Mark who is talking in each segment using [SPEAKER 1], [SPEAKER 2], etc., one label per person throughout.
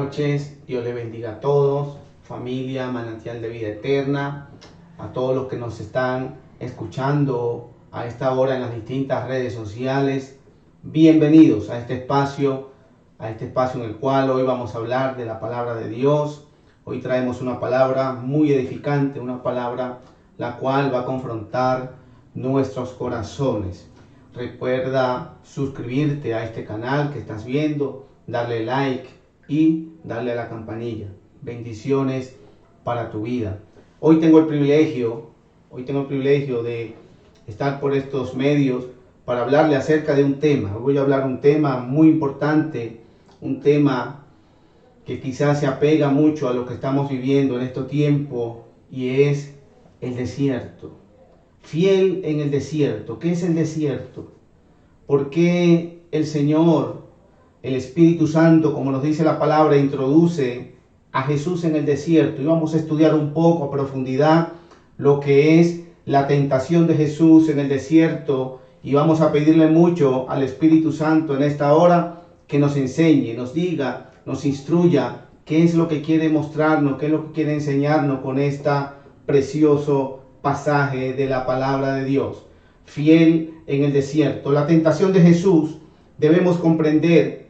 [SPEAKER 1] noches, Dios le bendiga a todos, familia, manantial de vida eterna, a todos los que nos están escuchando a esta hora en las distintas redes sociales. Bienvenidos a este espacio en el cual hoy vamos a hablar de la palabra de Dios. Hoy traemos una palabra muy edificante, una palabra la cual va a confrontar nuestros corazones. Recuerda suscribirte a este canal que estás viendo, darle like y darle a la campanilla. Bendiciones para tu vida. Hoy tengo el privilegio de estar por estos medios para hablarle acerca de un tema. Hoy voy a hablar de un tema muy importante, un tema que quizás se apega mucho a lo que estamos viviendo en este tiempo, y es el desierto. Fiel en el desierto. ¿Qué es el desierto? ¿Por qué el Señor, el Espíritu Santo, como nos dice la palabra, introduce a Jesús en el desierto? Y vamos a estudiar un poco a profundidad lo que es la tentación de Jesús en el desierto, y vamos a pedirle mucho al Espíritu Santo en esta hora que nos enseñe, nos diga, nos instruya qué es lo que quiere mostrarnos, qué es lo que quiere enseñarnos con este precioso pasaje de la palabra de Dios. Fiel en el desierto. La tentación de Jesús, debemos comprender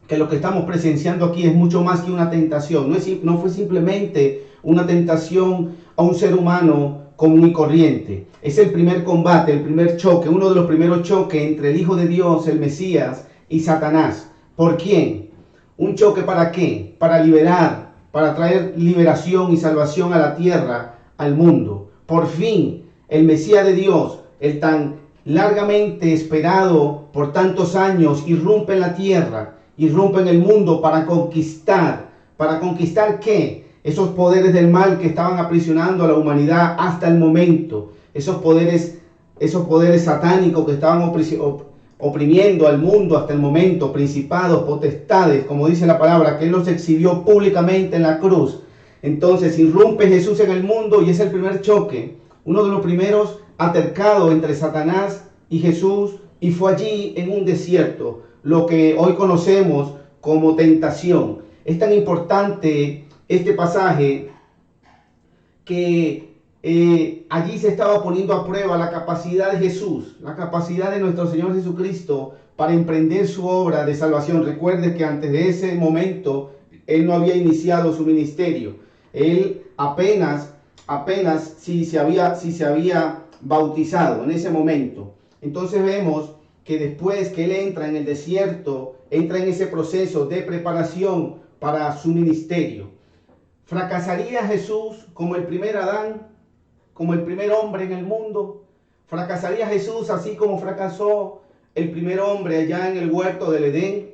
[SPEAKER 1] que lo que estamos presenciando aquí es mucho más que una tentación. No fue simplemente una tentación a un ser humano común y corriente. Es el primer combate, el primer choque, uno de los primeros choques entre el Hijo de Dios, el Mesías, y Satanás. ¿Por quién? ¿Un choque para qué? Para liberar, para traer liberación y salvación a la tierra, al mundo. Por fin, el Mesías de Dios, el tan largamente esperado por tantos años, irrumpe en la tierra, irrumpe en el mundo para conquistar. ¿Para conquistar qué? Esos poderes del mal que estaban aprisionando a la humanidad hasta el momento. Esos poderes satánicos que estaban oprimiendo al mundo hasta el momento. Principados, potestades, como dice la palabra, que Él los exhibió públicamente en la cruz. Entonces irrumpe Jesús en el mundo y es el primer choque. Uno de los primeros altercados entre Satanás y Jesús, y fue allí en un desierto, lo que hoy conocemos como tentación. Es tan importante este pasaje que allí se estaba poniendo a prueba la capacidad de Jesús, la capacidad de nuestro Señor Jesucristo para emprender su obra de salvación. Recuerde que antes de ese momento Él no había iniciado su ministerio. Él apenas si se había bautizado en ese momento. Entonces vemos que después que Él entra en el desierto, entra en ese proceso de preparación para su ministerio. ¿Fracasaría Jesús como el primer Adán, como el primer hombre en el mundo? ¿Fracasaría Jesús así como fracasó el primer hombre allá en el huerto del Edén?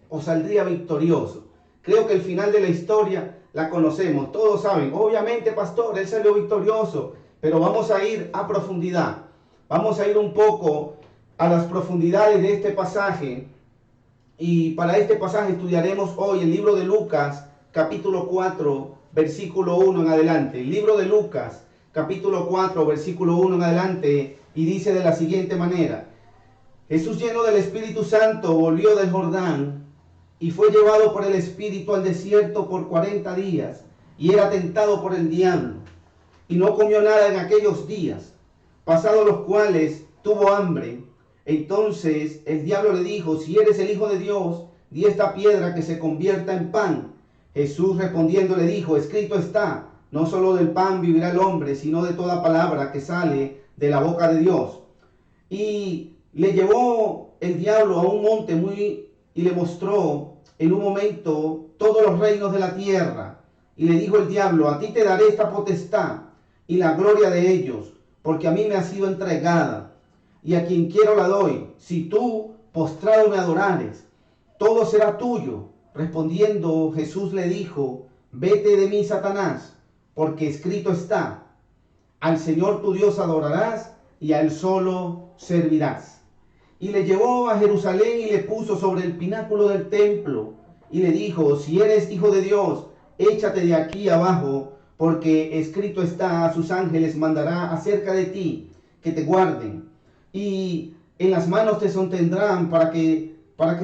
[SPEAKER 1] ¿O saldría victorioso? Creo que el final de la historia la conocemos, todos saben. Obviamente, pastor, Él salió victorioso, pero vamos a ir a profundidad. Vamos a ir un poco a las profundidades de este pasaje. Y para este pasaje estudiaremos hoy el libro de Lucas, capítulo 4, versículo 1 en adelante. El libro de Lucas, capítulo 4, versículo 1 en adelante, y dice de la siguiente manera: Jesús, lleno del Espíritu Santo, volvió del Jordán y fue llevado por el Espíritu al desierto por 40 días, y era tentado por el diablo, y no comió nada en aquellos días, pasados los cuales tuvo hambre. Entonces el diablo le dijo: si eres el Hijo de Dios, di esta piedra que se convierta en pan. Jesús respondiendo le dijo: escrito está, no solo del pan vivirá el hombre, sino de toda palabra que sale de la boca de Dios. Y le llevó el diablo a un monte y le mostró en un momento todos los reinos de la tierra. Y le dijo el diablo: a ti te daré esta potestad y la gloria de ellos, porque a mí me ha sido entregada, y a quien quiero la doy. Si tú postrado me adorares, todo será tuyo. Respondiendo Jesús le dijo: vete de mí, Satanás, porque escrito está, al Señor tu Dios adorarás y a Él solo servirás. Y le llevó a Jerusalén y le puso sobre el pináculo del templo y le dijo: si eres Hijo de Dios, échate de aquí abajo, porque escrito está, a sus ángeles mandará acerca de ti, que te guarden, y en las manos te sostendrán para que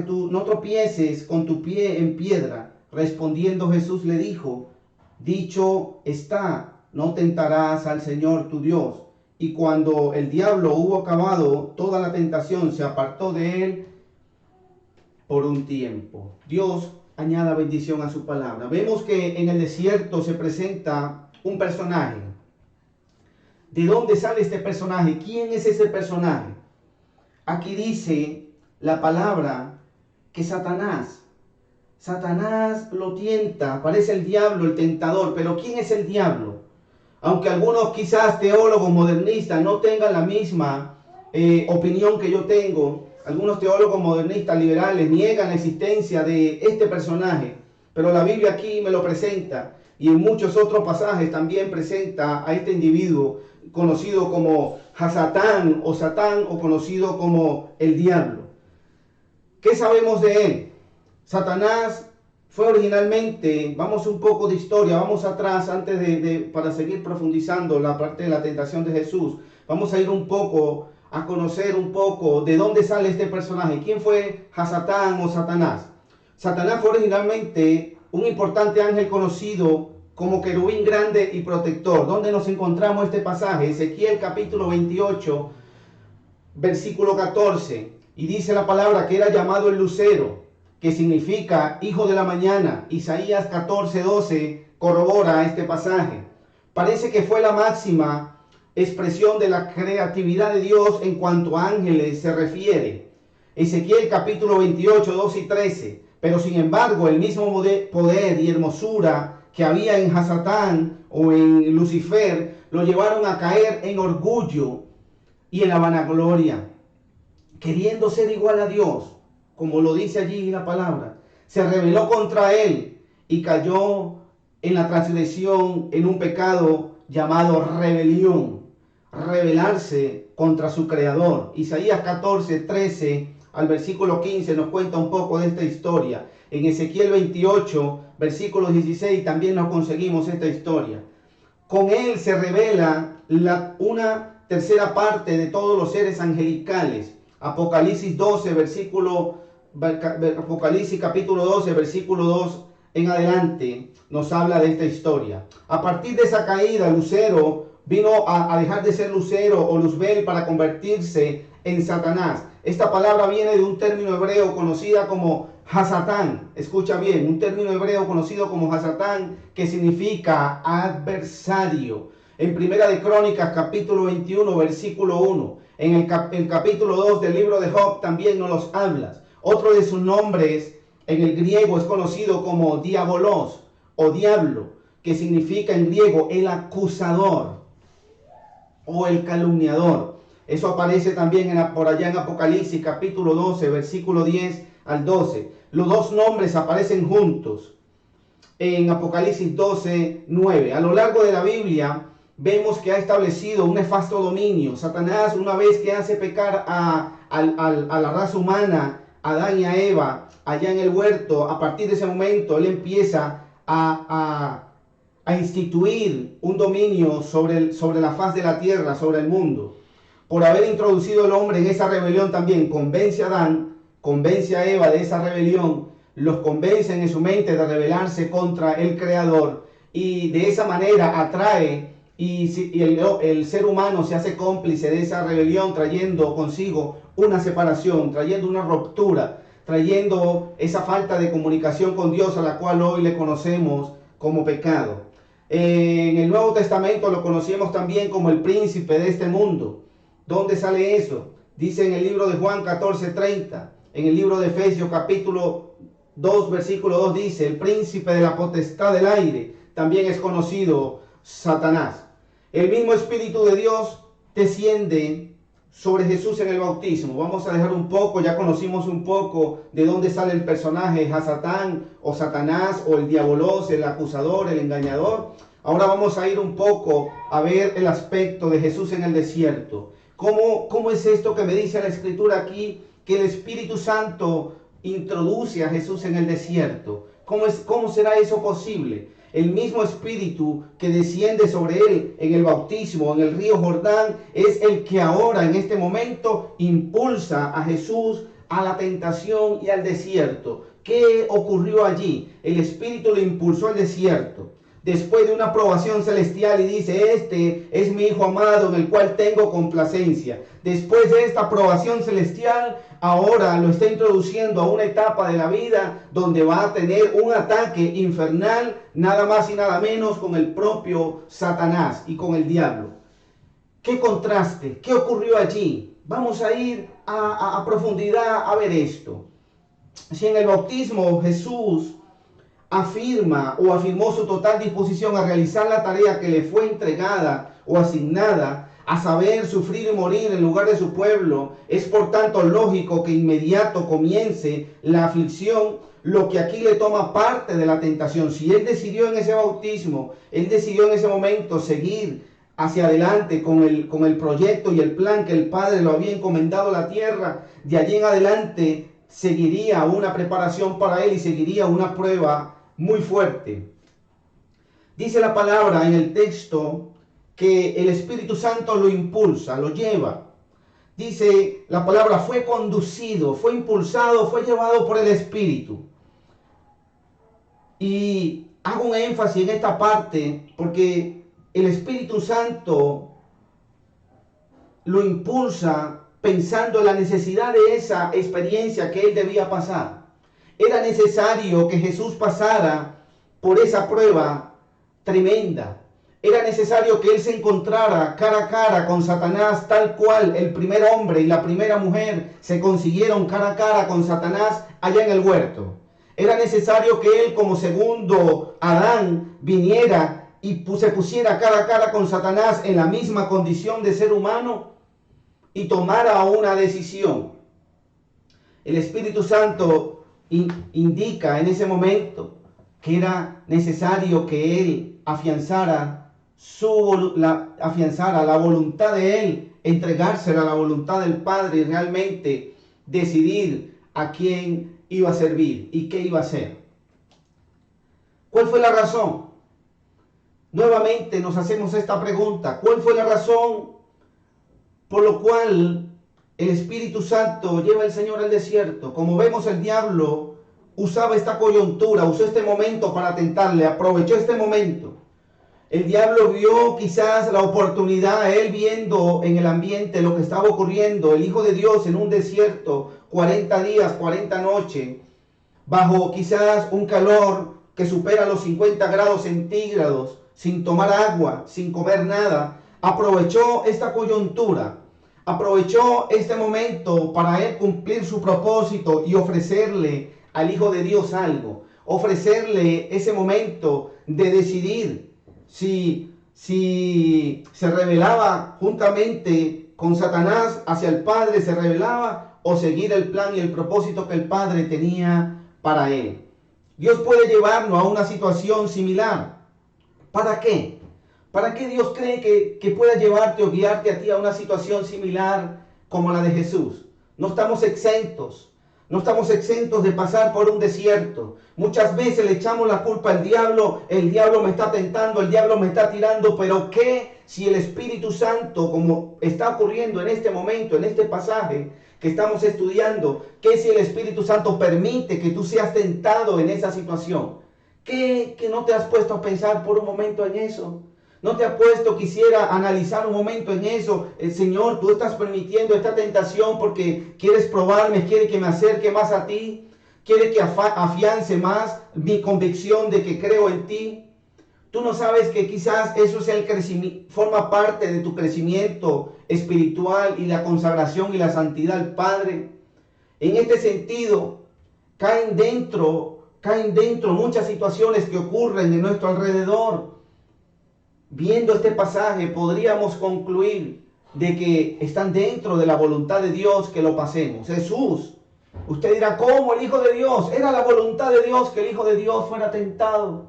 [SPEAKER 1] tú no tropieces con tu pie en piedra. Respondiendo Jesús le dijo: dicho está, no tentarás al Señor tu Dios. Y cuando el diablo hubo acabado toda la tentación, se apartó de él por un tiempo. Dios añada bendición a su palabra. Vemos que en el desierto se presenta un personaje. ¿De dónde sale este personaje? ¿Quién es ese personaje? Aquí dice la palabra que Satanás lo tienta, parece el diablo, el tentador. Pero ¿quién es el diablo? Aunque algunos quizás teólogos modernistas no tengan la misma opinión que yo tengo, algunos teólogos modernistas liberales niegan la existencia de este personaje, pero la Biblia aquí me lo presenta, y en muchos otros pasajes también presenta a este individuo conocido como Hasatán o conocido como el diablo. ¿Qué sabemos de él? Satanás fue originalmente, vamos un poco de historia, vamos atrás antes para seguir profundizando la parte de la tentación de Jesús. Vamos a ir un poco a conocer un poco de dónde sale este personaje. ¿Quién fue Hasatán o Satanás? Satanás fue originalmente un importante ángel conocido como querubín grande y protector. ¿Dónde nos encontramos este pasaje? Ezequiel capítulo 28, versículo 14. Y dice la palabra que era llamado el lucero, que significa hijo de la mañana. Isaías 14:12 corrobora este pasaje. Parece que fue la máxima expresión de la creatividad de Dios en cuanto a ángeles se refiere. Ezequiel capítulo 28, 12 y 13. Pero sin embargo, el mismo poder y hermosura que había en Hasatán o en Lucifer lo llevaron a caer en orgullo y en la vanagloria, queriendo ser igual a Dios. Como lo dice allí la palabra, se rebeló contra él y cayó en la transgresión, en un pecado llamado rebelión, rebelarse contra su creador. Isaías 14, 13 al versículo 15 nos cuenta un poco de esta historia. En Ezequiel 28, versículo 16 también nos conseguimos esta historia. Con él se revela una tercera parte de todos los seres angelicales. Apocalipsis capítulo 12, versículo 2 en adelante nos habla de esta historia. A partir de esa caída, Lucero vino a dejar de ser Lucero o Luzbel para convertirse en Satanás. Esta palabra viene de un término hebreo conocida como Hasatán. Escucha bien, un término hebreo conocido como Hasatán, que significa adversario. En Primera de Crónicas capítulo 21, versículo 1. En el capítulo 2 del libro de Job también nos los hablas. Otro de sus nombres en el griego es conocido como diabolos o diablo, que significa en griego el acusador o el calumniador. Eso aparece también por allá en Apocalipsis capítulo 12, versículo 10 al 12. Los dos nombres aparecen juntos en Apocalipsis 12, 9. A lo largo de la Biblia vemos que ha establecido un nefasto dominio. Satanás, una vez que hace pecar a la raza humana, a Adán y a Eva, allá en el huerto, a partir de ese momento él empieza a instituir un dominio sobre la faz de la tierra, sobre el mundo. Por haber introducido el hombre en esa rebelión también, convence a Adán, convence a Eva de esa rebelión, los convencen en su mente de rebelarse contra el Creador, y de esa manera atrae y el ser humano se hace cómplice de esa rebelión, trayendo consigo una separación, trayendo una ruptura, trayendo esa falta de comunicación con Dios a la cual hoy le conocemos como pecado. En el Nuevo Testamento lo conocemos también como el príncipe de este mundo. ¿Dónde sale eso? Dice en el libro de Juan 14:30, en el libro de Efesios capítulo 2, versículo 2 dice: el príncipe de la potestad del aire también es conocido Satanás. El mismo Espíritu de Dios desciende sobre Jesús en el bautismo. Vamos a dejar un poco, ya conocimos un poco de dónde sale el personaje Hasatán o Satanás o el diabolos, el acusador, el engañador. Ahora vamos a ir un poco a ver el aspecto de Jesús en el desierto. ¿Cómo es esto que me dice la Escritura aquí? Que el Espíritu Santo introduce a Jesús en el desierto. ¿Cómo será eso posible? El mismo Espíritu que desciende sobre él en el bautismo, en el río Jordán, es el que ahora, en este momento, impulsa a Jesús a la tentación y al desierto. ¿Qué ocurrió allí? El Espíritu lo impulsó al desierto. Después de una aprobación celestial y dice, este es mi Hijo amado en el cual tengo complacencia. Después de esta aprobación celestial, ahora lo está introduciendo a una etapa de la vida donde va a tener un ataque infernal, nada más y nada menos con el propio Satanás y con el diablo. ¿Qué contraste? ¿Qué ocurrió allí? Vamos a ir a profundidad a ver esto. Si en el bautismo Jesús afirmó su total disposición a realizar la tarea que le fue entregada o asignada, a saber, sufrir y morir en lugar de su pueblo, es por tanto lógico que inmediato comience la aflicción, lo que aquí le toma parte de la tentación. Si él decidió en ese bautismo, él decidió en ese momento seguir hacia adelante con el proyecto y el plan que el Padre lo había encomendado a la tierra, de allí en adelante seguiría una preparación para él y seguiría una prueba muy fuerte. Dice la palabra en el texto que el Espíritu Santo lo impulsa, lo lleva. Dice la palabra, fue conducido, fue impulsado, fue llevado por el Espíritu. Y hago un énfasis en esta parte porque el Espíritu Santo lo impulsa pensando en la necesidad de esa experiencia que él debía pasar. Era necesario que Jesús pasara por esa prueba tremenda. Era necesario que él se encontrara cara a cara con Satanás, tal cual el primer hombre y la primera mujer se consiguieron cara a cara con Satanás allá en el huerto. Era necesario que él, como segundo Adán, viniera y se pusiera cara a cara con Satanás en la misma condición de ser humano y tomara una decisión. El Espíritu Santo indica en ese momento que era necesario que él afianzara la voluntad de él, entregársela a la voluntad del Padre y realmente decidir a quién iba a servir y qué iba a hacer. ¿Cuál fue la razón? Nuevamente nos hacemos esta pregunta. ¿Cuál fue la razón por lo cual el Espíritu Santo lleva al Señor al desierto? Como vemos, el diablo usaba esta coyuntura, usó este momento para tentarle, aprovechó este momento. El diablo vio quizás la oportunidad, él viendo en el ambiente lo que estaba ocurriendo, el Hijo de Dios en un desierto, 40 días, 40 noches, bajo quizás un calor que supera los 50 grados centígrados, sin tomar agua, sin comer nada. Aprovechó esta coyuntura, aprovechó este momento para él cumplir su propósito y ofrecerle al Hijo de Dios algo, ofrecerle ese momento de decidir si se rebelaba juntamente con Satanás hacia el Padre, se rebelaba, o seguir el plan y el propósito que el Padre tenía para él. Dios puede llevarnos a una situación similar. ¿Para qué? ¿Para qué Dios cree que pueda llevarte o guiarte a ti a una situación similar como la de Jesús? No estamos exentos. No estamos exentos de pasar por un desierto. Muchas veces le echamos la culpa al diablo. El diablo me está tentando, el diablo me está tirando. Pero ¿qué si el Espíritu Santo, como está ocurriendo en este momento, en este pasaje que estamos estudiando, qué si el Espíritu Santo permite que tú seas tentado en esa situación? ¿Qué que no te has puesto a pensar por un momento en eso? ¿No te has puesto, quisiera analizar un momento en eso? El Señor, tú estás permitiendo esta tentación porque quieres probarme, quiere que me acerque más a ti, quiere que afiance más mi convicción de que creo en ti. Tú no sabes que quizás eso sea el crecimiento, forma parte de tu crecimiento espiritual y la consagración y la santidad al Padre. En este sentido, caen dentro muchas situaciones que ocurren en nuestro alrededor. Viendo este pasaje podríamos concluir de que están dentro de la voluntad de Dios que lo pasemos. Jesús, usted dirá, ¿cómo el Hijo de Dios? Era la voluntad de Dios que el Hijo de Dios fuera tentado.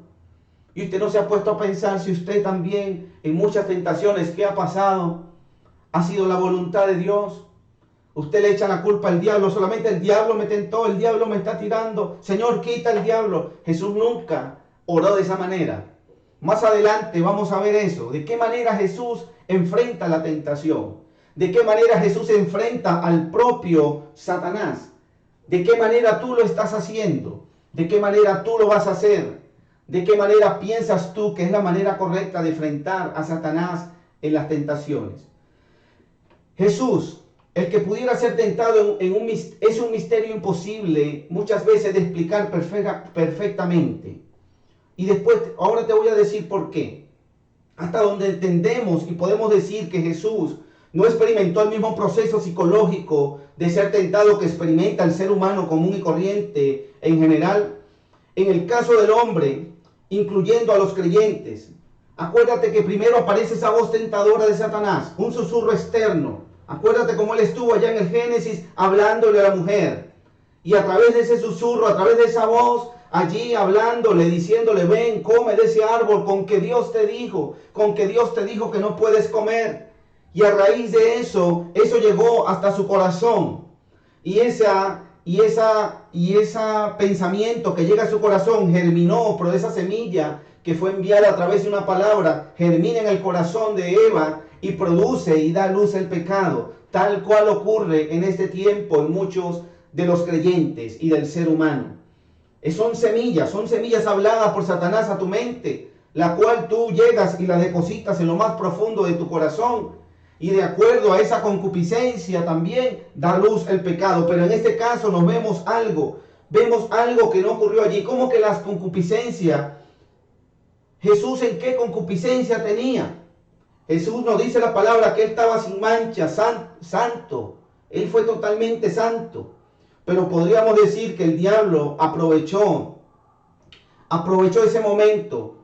[SPEAKER 1] Y usted no se ha puesto a pensar si usted también en muchas tentaciones que ha pasado ha sido la voluntad de Dios. Usted le echa la culpa al diablo, solamente el diablo me tentó, el diablo me está tirando. Señor, quita el diablo. Jesús nunca oró de esa manera. Más adelante vamos a ver eso, de qué manera Jesús enfrenta la tentación, de qué manera Jesús enfrenta al propio Satanás, de qué manera tú lo estás haciendo. ¿De qué manera tú lo vas a hacer? ¿De qué manera piensas tú que es la manera correcta de enfrentar a Satanás en las tentaciones? Jesús, el que pudiera ser tentado es un misterio imposible muchas veces de explicar perfectamente. Y después, ahora te voy a decir por qué. Hasta donde entendemos y podemos decir que Jesús no experimentó el mismo proceso psicológico de ser tentado que experimenta el ser humano común y corriente en general. En el caso del hombre, incluyendo a los creyentes, acuérdate que primero aparece esa voz tentadora de Satanás, un susurro externo. Acuérdate cómo él estuvo allá en el Génesis hablándole a la mujer. Y a través de ese susurro, a través de esa voz, allí hablándole, diciéndole, ven, come de ese árbol con que Dios te dijo que no puedes comer. Y a raíz de eso llegó hasta su corazón. Y ese pensamiento que llega a su corazón germinó, pero esa semilla que fue enviada a través de una palabra, germina en el corazón de Eva y produce y da luz el pecado, tal cual ocurre en este tiempo en muchos de los creyentes y del ser humano. Son semillas habladas por Satanás a tu mente, la cual tú llegas y la depositas en lo más profundo de tu corazón. Y de acuerdo a esa concupiscencia también da luz el pecado. Pero en este caso vemos algo que no ocurrió allí. ¿Cómo que las concupiscencias? Jesús, ¿en qué concupiscencia tenía? Jesús nos dice la palabra que él estaba sin mancha, santo. Él fue totalmente santo. Pero podríamos decir que el diablo aprovechó ese momento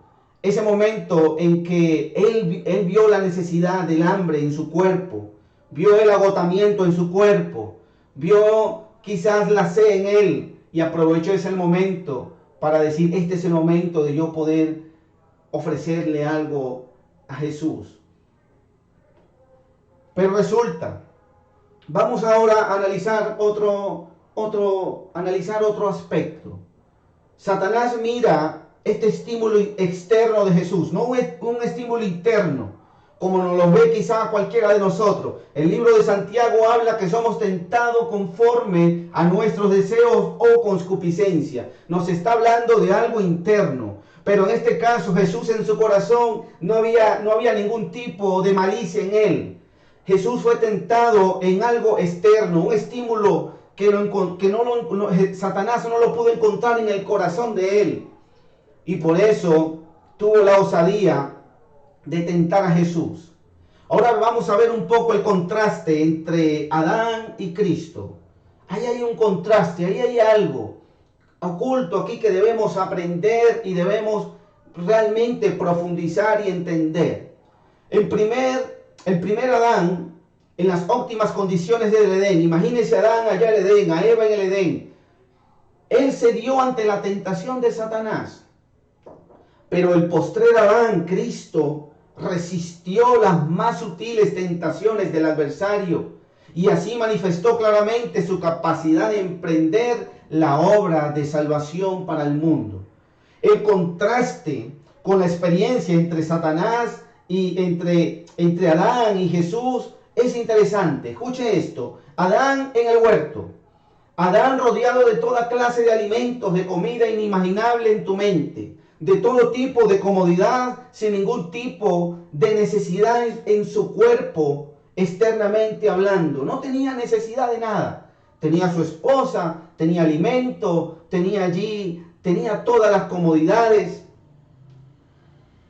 [SPEAKER 1] en que él vio la necesidad del hambre en su cuerpo, vio el agotamiento en su cuerpo, vio quizás la sed en él y aprovechó ese momento para decir, este es el momento de yo poder ofrecerle algo a Jesús. Pero resulta, vamos ahora a analizar otro aspecto. Satanás mira este estímulo externo de Jesús, no un estímulo interno, como nos lo ve quizá cualquiera de nosotros. El libro de Santiago habla que somos tentados conforme a nuestros deseos o concupiscencia. Nos está hablando de algo interno. Pero en este caso Jesús en su corazón no había ningún tipo de malicia en él. Jesús fue tentado en algo externo, un estímulo que Satanás no lo pudo encontrar en el corazón de él. Y por eso tuvo la osadía de tentar a Jesús. Ahora vamos a ver un poco el contraste entre Adán y Cristo. Ahí hay un contraste, ahí hay algo oculto aquí que debemos aprender y debemos realmente profundizar y entender. El primer Adán, en las óptimas condiciones del Edén, imagínense a Adán allá en el Edén, a Eva en el Edén, él cedió ante la tentación de Satanás. Pero el postrer Adán, Cristo, resistió las más sutiles tentaciones del adversario y así manifestó claramente su capacidad de emprender la obra de salvación para el mundo. El contraste con la experiencia entre Satanás y entre Adán y Jesús es interesante. Escuche esto. Adán en el huerto. Adán rodeado de toda clase de alimentos, de comida inimaginable en tu mente, de todo tipo de comodidad, sin ningún tipo de necesidad en su cuerpo, externamente hablando. No tenía necesidad de nada. Tenía a su esposa, tenía alimento, tenía todas las comodidades.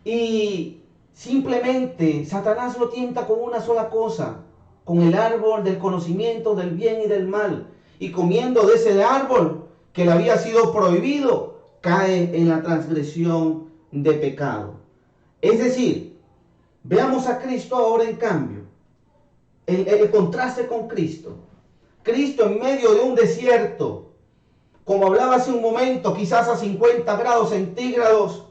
[SPEAKER 1] Y simplemente Satanás lo tienta con una sola cosa, con el árbol del conocimiento del bien y del mal. Y comiendo de ese árbol que le había sido prohibido, cae en la transgresión de pecado. Es decir, veamos a Cristo ahora en cambio. El contraste con Cristo. Cristo en medio de un desierto, como hablaba hace un momento, quizás a 50 grados centígrados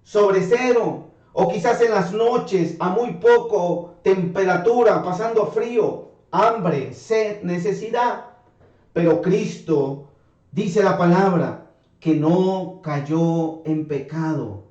[SPEAKER 1] sobre cero, o quizás en las noches a muy poco temperatura, pasando frío, hambre, sed, necesidad. Pero Cristo, dice la palabra, que no cayó en pecado.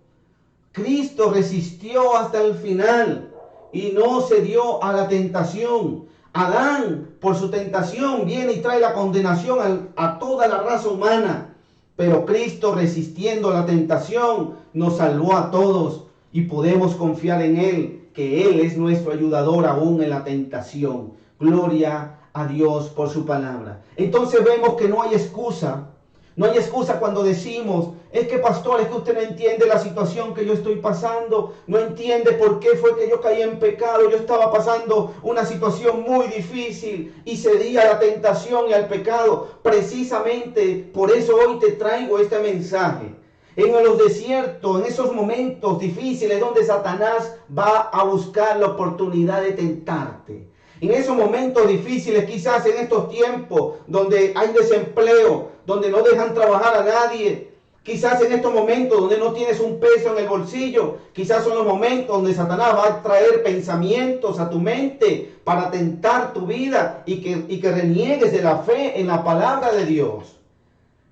[SPEAKER 1] Cristo resistió hasta el final y no cedió a la tentación. Adán, por su tentación, viene y trae la condenación a toda la raza humana. Pero Cristo, resistiendo la tentación, nos salvó a todos y podemos confiar en Él, que Él es nuestro ayudador aún en la tentación. Gloria a Dios por su palabra. Entonces vemos que no hay excusa. No hay excusa cuando decimos, es que pastor, es que usted no entiende la situación que yo estoy pasando, no entiende por qué fue que yo caí en pecado, yo estaba pasando una situación muy difícil y cedí a la tentación y al pecado. Precisamente por eso hoy te traigo este mensaje. En los desiertos, en esos momentos difíciles donde Satanás va a buscar la oportunidad de tentarte. En esos momentos difíciles, quizás en estos tiempos donde hay desempleo, donde no dejan trabajar a nadie, quizás en estos momentos donde no tienes un peso en el bolsillo, quizás son los momentos donde Satanás va a traer pensamientos a tu mente para tentar tu vida y que reniegues de la fe en la palabra de Dios.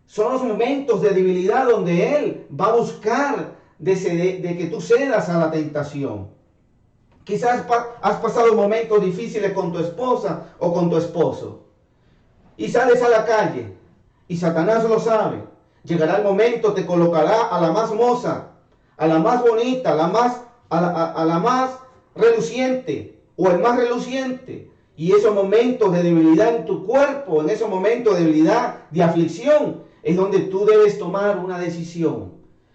[SPEAKER 1] Son los momentos de debilidad donde Él va a buscar de que tú cedas a la tentación. Quizás has pasado momentos difíciles con tu esposa o con tu esposo. Y sales a la calle y Satanás lo sabe. Llegará el momento, te colocará a la más moza, a la más bonita, a la más reluciente o el más reluciente. Y esos momentos de debilidad en tu cuerpo, en esos momentos de debilidad, de aflicción, es donde tú debes tomar una decisión.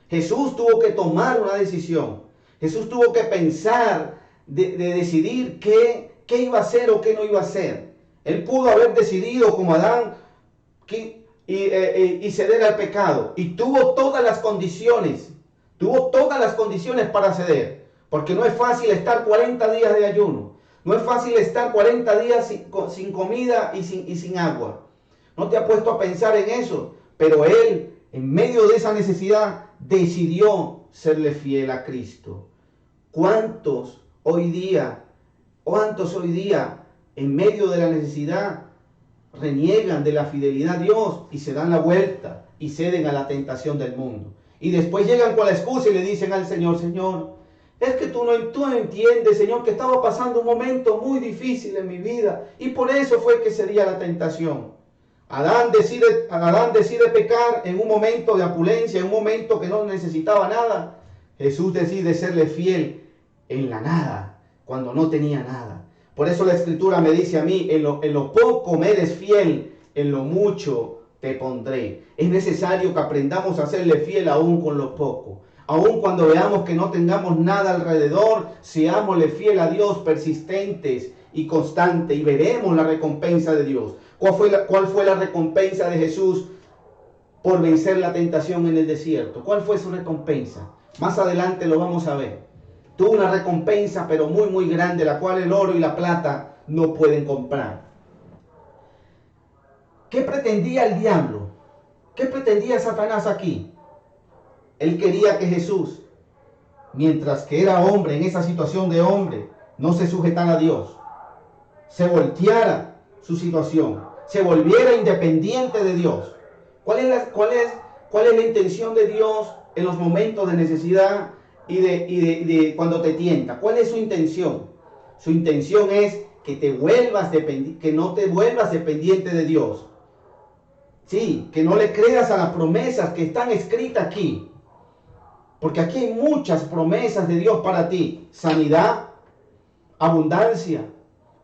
[SPEAKER 1] Jesús tuvo que tomar una decisión. Jesús tuvo que pensar de decidir qué iba a hacer o qué no iba a hacer. Él pudo haber decidido como Adán y ceder al pecado. Y tuvo todas las condiciones. Tuvo todas las condiciones para ceder. Porque no es fácil estar 40 días de ayuno. No es fácil estar 40 días sin comida y sin agua. No te has puesto a pensar en eso. Pero Él, en medio de esa necesidad, decidió serle fiel a Cristo. ¿Cuántos hoy día, en medio de la necesidad, reniegan de la fidelidad a Dios y se dan la vuelta y ceden a la tentación del mundo? Y después llegan con la excusa y le dicen al Señor, Señor, es que tú no entiendes, Señor, que estaba pasando un momento muy difícil en mi vida y por eso fue que cedí a la tentación. Adán decide pecar en un momento de opulencia, en un momento que no necesitaba nada. Jesús decide serle fiel en la nada, cuando no tenía nada. Por eso la Escritura me dice a mí, en lo poco me eres fiel, en lo mucho te pondré. Es necesario que aprendamos a serle fiel aún con lo poco. Aún cuando veamos que no tengamos nada alrededor, seámosle fiel a Dios, persistentes y constantes, y veremos la recompensa de Dios. ¿Cuál fue la recompensa de Jesús por vencer la tentación en el desierto? ¿Cuál fue su recompensa? Más adelante lo vamos a ver. Tuvo una recompensa, pero muy, muy grande, la cual el oro y la plata no pueden comprar. ¿Qué pretendía el diablo? ¿Qué pretendía Satanás aquí? Él quería que Jesús, mientras que era hombre, en esa situación de hombre, no se sujetara a Dios, se volteara su situación, se volviera independiente de Dios. ¿Cuál es la intención de Dios en los momentos de necesidad y de cuando te tienta? ¿Cuál es su intención? Su intención es que no te vuelvas dependiente de Dios. Sí, que no le creas a las promesas que están escritas aquí. Porque aquí hay muchas promesas de Dios para ti. Sanidad, abundancia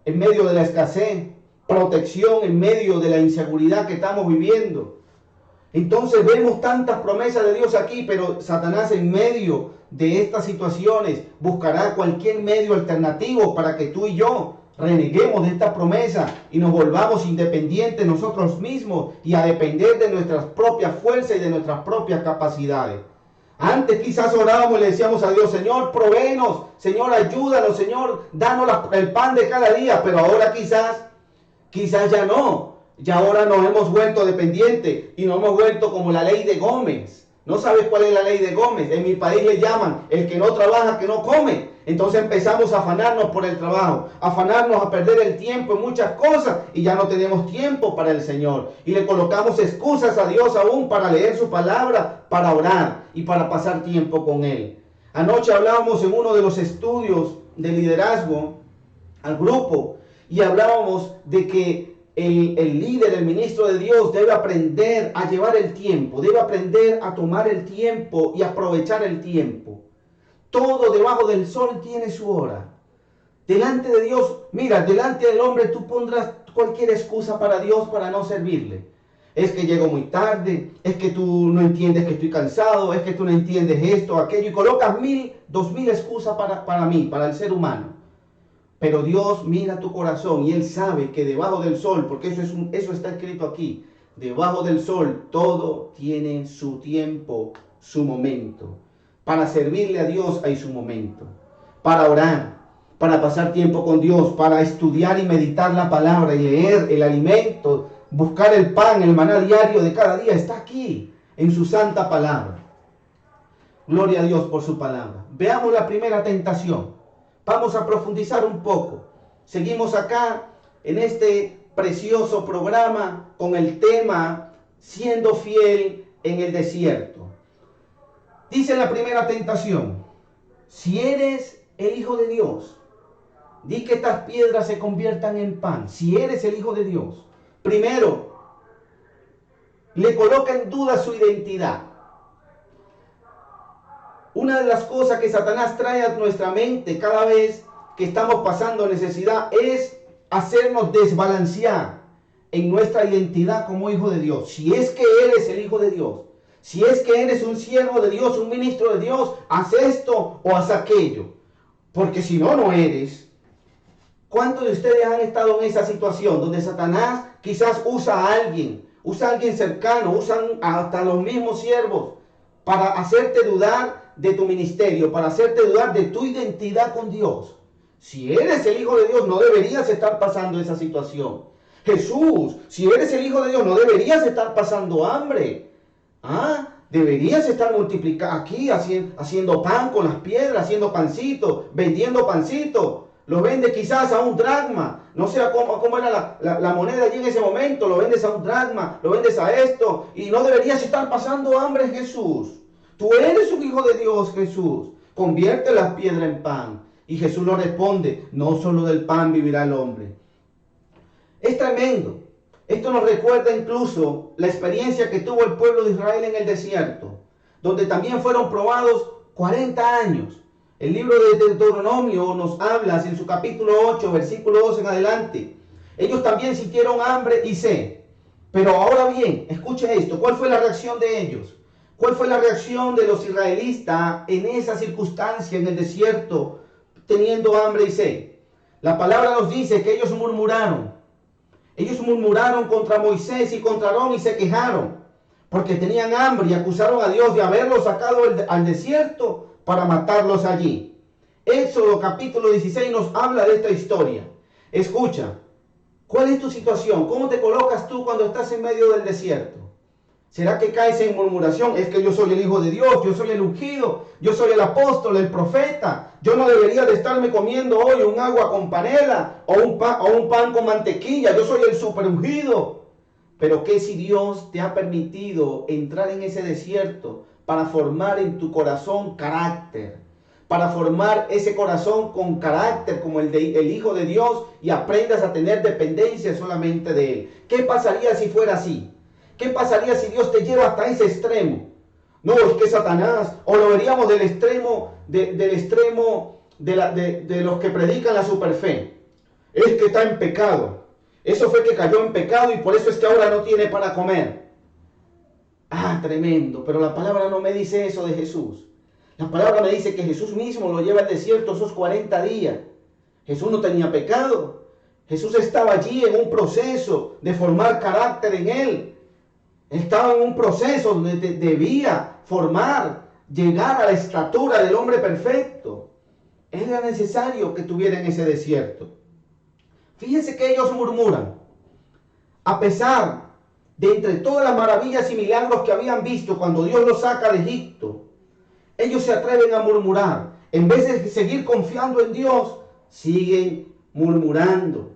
[SPEAKER 1] en medio de la escasez, protección en medio de la inseguridad que estamos viviendo. Entonces vemos tantas promesas de Dios aquí, pero Satanás en medio de estas situaciones buscará cualquier medio alternativo para que tú y yo reneguemos de esta promesa y nos volvamos independientes nosotros mismos y a depender de nuestras propias fuerzas y de nuestras propias capacidades. Antes quizás orábamos y le decíamos a Dios, Señor, provéenos, Señor, ayúdanos, Señor, danos el pan de cada día, pero ahora quizás ya no. Ya ahora nos hemos vuelto dependientes y nos hemos vuelto como la ley de Gómez. ¿No sabes cuál es la ley de Gómez? En mi país le llaman el que no trabaja, que no come. Entonces empezamos a afanarnos por el trabajo, afanarnos a perder el tiempo en muchas cosas y ya no tenemos tiempo para el Señor. Y le colocamos excusas a Dios aún para leer su palabra, para orar y para pasar tiempo con Él. Anoche hablábamos en uno de los estudios de liderazgo al grupo y hablábamos de que el líder, el ministro de Dios debe aprender a llevar el tiempo, debe aprender a tomar el tiempo y aprovechar el tiempo. Todo debajo del sol tiene su hora. Delante de Dios, mira, delante del hombre tú pondrás cualquier excusa para Dios para no servirle. Es que llego muy tarde, es que tú no entiendes que estoy cansado, es que tú no entiendes esto, aquello, y colocas 2000 excusas para mí, para el ser humano. Pero Dios mira tu corazón y Él sabe que debajo del sol, porque eso está escrito aquí, debajo del sol todo tiene su tiempo, su momento. Para servirle a Dios hay su momento. Para orar, para pasar tiempo con Dios, para estudiar y meditar la palabra y leer el alimento, buscar el pan, el maná diario de cada día, está aquí, en su santa palabra. Gloria a Dios por su palabra. Veamos la primera tentación. Vamos a profundizar un poco. Seguimos acá en este precioso programa con el tema siendo fiel en el desierto. Dice la primera tentación: si eres el Hijo de Dios, di que estas piedras se conviertan en pan. Si eres el Hijo de Dios. Primero, le coloca en duda su identidad. Una de las cosas que Satanás trae a nuestra mente cada vez que estamos pasando necesidad es hacernos desbalancear en nuestra identidad como hijo de Dios. Si es que eres el Hijo de Dios, si es que eres un siervo de Dios, un ministro de Dios, haz esto o haz aquello. Porque si no, no eres. ¿Cuántos de ustedes han estado en esa situación donde Satanás quizás usa a alguien cercano, usan hasta los mismos siervos para hacerte dudar de tu ministerio, para hacerte dudar de tu identidad con Dios? Si eres el Hijo de Dios, no deberías estar pasando esa situación. Jesús, si eres el Hijo de Dios, no deberías estar pasando hambre. Deberías estar multiplicando aquí, haciendo pan con las piedras, haciendo pancito, vendiendo pancito. Lo vende quizás a un dracma. No sé cómo era la moneda allí en ese momento. Lo vendes a un dracma, lo vendes a esto. Y no deberías estar pasando hambre, Jesús. Tú eres un Hijo de Dios, Jesús. Convierte las piedras en pan. Y Jesús lo responde: no solo del pan vivirá el hombre. Es tremendo. Esto nos recuerda incluso la experiencia que tuvo el pueblo de Israel en el desierto, donde también fueron probados 40 años. El libro de Deuteronomio nos habla en su capítulo 8, versículo 2 en adelante. Ellos también sintieron hambre y sed. Pero ahora bien, escuche esto. ¿Cuál fue la reacción de ellos? ¿Cuál fue la reacción de los israelitas en esa circunstancia en el desierto, teniendo hambre y sed? La palabra nos dice que ellos murmuraron. Ellos murmuraron contra Moisés y contra Aarón y se quejaron porque tenían hambre y acusaron a Dios de haberlos sacado al desierto para matarlos allí. Éxodo capítulo 16 nos habla de esta historia. Escucha, ¿cuál es tu situación? ¿Cómo te colocas tú cuando estás en medio del desierto? ¿Será que caes en murmuración? Es que yo soy el Hijo de Dios, yo soy el ungido, yo soy el apóstol, el profeta. Yo no debería de estarme comiendo hoy un agua con panela o un pan con mantequilla. Yo soy el super ungido. Pero ¿qué si Dios te ha permitido entrar en ese desierto para formar en tu corazón carácter? Para formar ese corazón con carácter como el Hijo de Dios y aprendas a tener dependencia solamente de Él. ¿Qué pasaría si fuera así? ¿Qué pasaría si Dios te lleva hasta ese extremo? No, es que Satanás, o lo veríamos del extremo de los que predican la superfe. Es que está en pecado. Eso fue que cayó en pecado y por eso es que ahora no tiene para comer. Tremendo, pero la palabra no me dice eso de Jesús. La palabra me dice que Jesús mismo lo lleva al desierto esos 40 días. Jesús no tenía pecado. Jesús estaba allí en un proceso de formar carácter en él. Estaba en un proceso donde debía formar, llegar a la estatura del hombre perfecto. Era necesario que estuviera en ese desierto. Fíjense que ellos murmuran. A pesar de entre todas las maravillas y milagros que habían visto cuando Dios los saca de Egipto, ellos se atreven a murmurar. En vez de seguir confiando en Dios, siguen murmurando.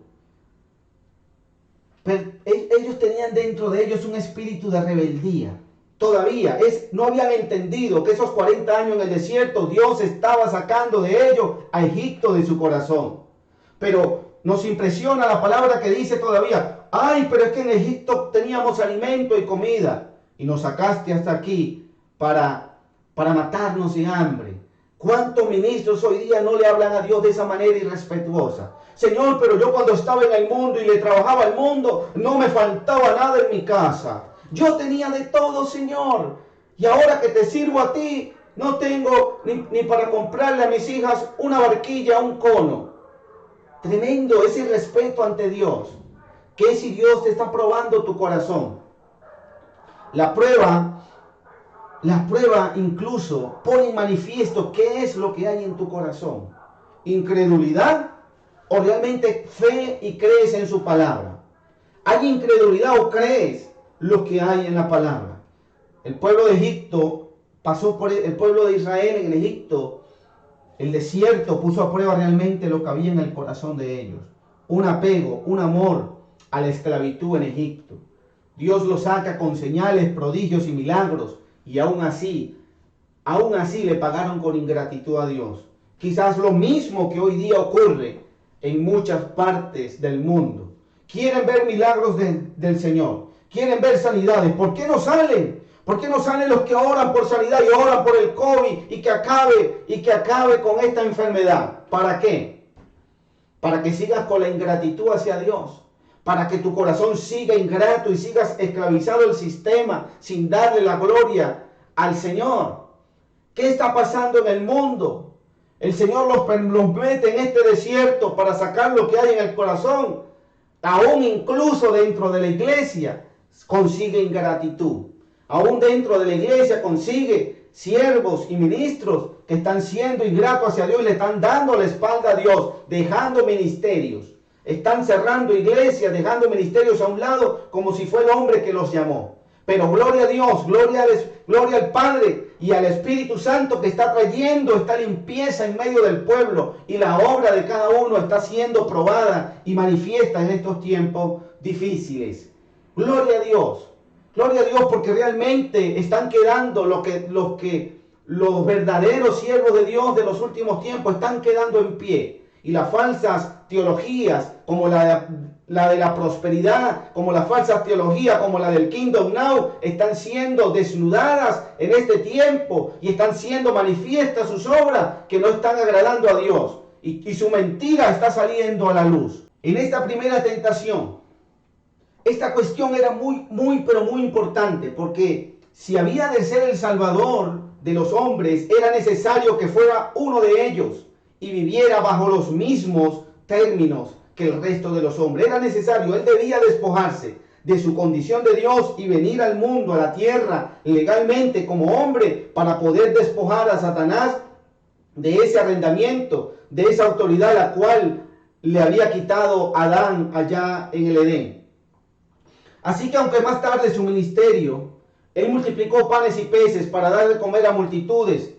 [SPEAKER 1] Pero ellos tenían dentro de ellos un espíritu de rebeldía. Todavía no habían entendido que esos 40 años en el desierto Dios estaba sacando de ellos a Egipto de su corazón. Pero nos impresiona la palabra que dice todavía: ay, pero es que en Egipto teníamos alimento y comida y nos sacaste hasta aquí para matarnos de hambre. ¿Cuántos ministros hoy día no le hablan a Dios de esa manera irrespetuosa? Señor, pero yo cuando estaba en el mundo y le trabajaba al mundo, no me faltaba nada en mi casa. Yo tenía de todo, Señor. Y ahora que te sirvo a ti, no tengo ni para comprarle a mis hijas una barquilla, un cono. Tremendo ese irrespeto ante Dios. ¿Qué si Dios te está probando tu corazón? La prueba incluso pone en manifiesto qué es lo que hay en tu corazón. ¿Incredulidad o realmente fe y crees en su palabra? ¿Hay incredulidad o crees lo que hay en la palabra? El pueblo de Egipto pasó por el pueblo de Israel en Egipto. El desierto puso a prueba realmente lo que había en el corazón de ellos. Un apego, un amor a la esclavitud en Egipto. Dios los saca con señales, prodigios y milagros. Y aún así le pagaron con ingratitud a Dios. Quizás lo mismo que hoy día ocurre en muchas partes del mundo. Quieren ver milagros del Señor. Quieren ver sanidades. ¿Por qué no salen? ¿Por qué no salen los que oran por sanidad y oran por el COVID y que acabe con esta enfermedad? ¿Para qué? Para que sigas con la ingratitud hacia Dios. Para que tu corazón siga ingrato y sigas esclavizado al sistema sin darle la gloria al Señor. ¿Qué está pasando en el mundo? El Señor los mete en este desierto para sacar lo que hay en el corazón. Aún incluso dentro de la iglesia consigue ingratitud. Aún dentro de la iglesia consigue siervos y ministros que están siendo ingratos hacia Dios y le están dando la espalda a Dios, dejando ministerios. Están cerrando iglesias, dejando ministerios a un lado como si fue el hombre que los llamó. Pero gloria a Dios, gloria al Padre y al Espíritu Santo que está trayendo esta limpieza en medio del pueblo. Y la obra de cada uno está siendo probada y manifiesta en estos tiempos difíciles. Gloria a Dios. Gloria a Dios porque realmente están quedando los verdaderos siervos de Dios de los últimos tiempos están quedando en pie. Y las falsas teologías como la de la prosperidad, como las falsas teologías como la del Kingdom Now, están siendo desnudadas en este tiempo y están siendo manifiestas sus obras que no están agradando a Dios. Y su mentira está saliendo a la luz. En esta primera tentación, esta cuestión era pero muy importante, porque si había de ser el Salvador de los hombres, era necesario que fuera uno de ellos y viviera bajo los mismos términos que el resto de los hombres. Era necesario, él debía despojarse de su condición de Dios y venir al mundo, a la tierra, legalmente como hombre, para poder despojar a Satanás de ese arrendamiento, de esa autoridad la cual le había quitado a Adán allá en el Edén. Así que aunque más tarde su ministerio, él multiplicó panes y peces para dar de comer a multitudes,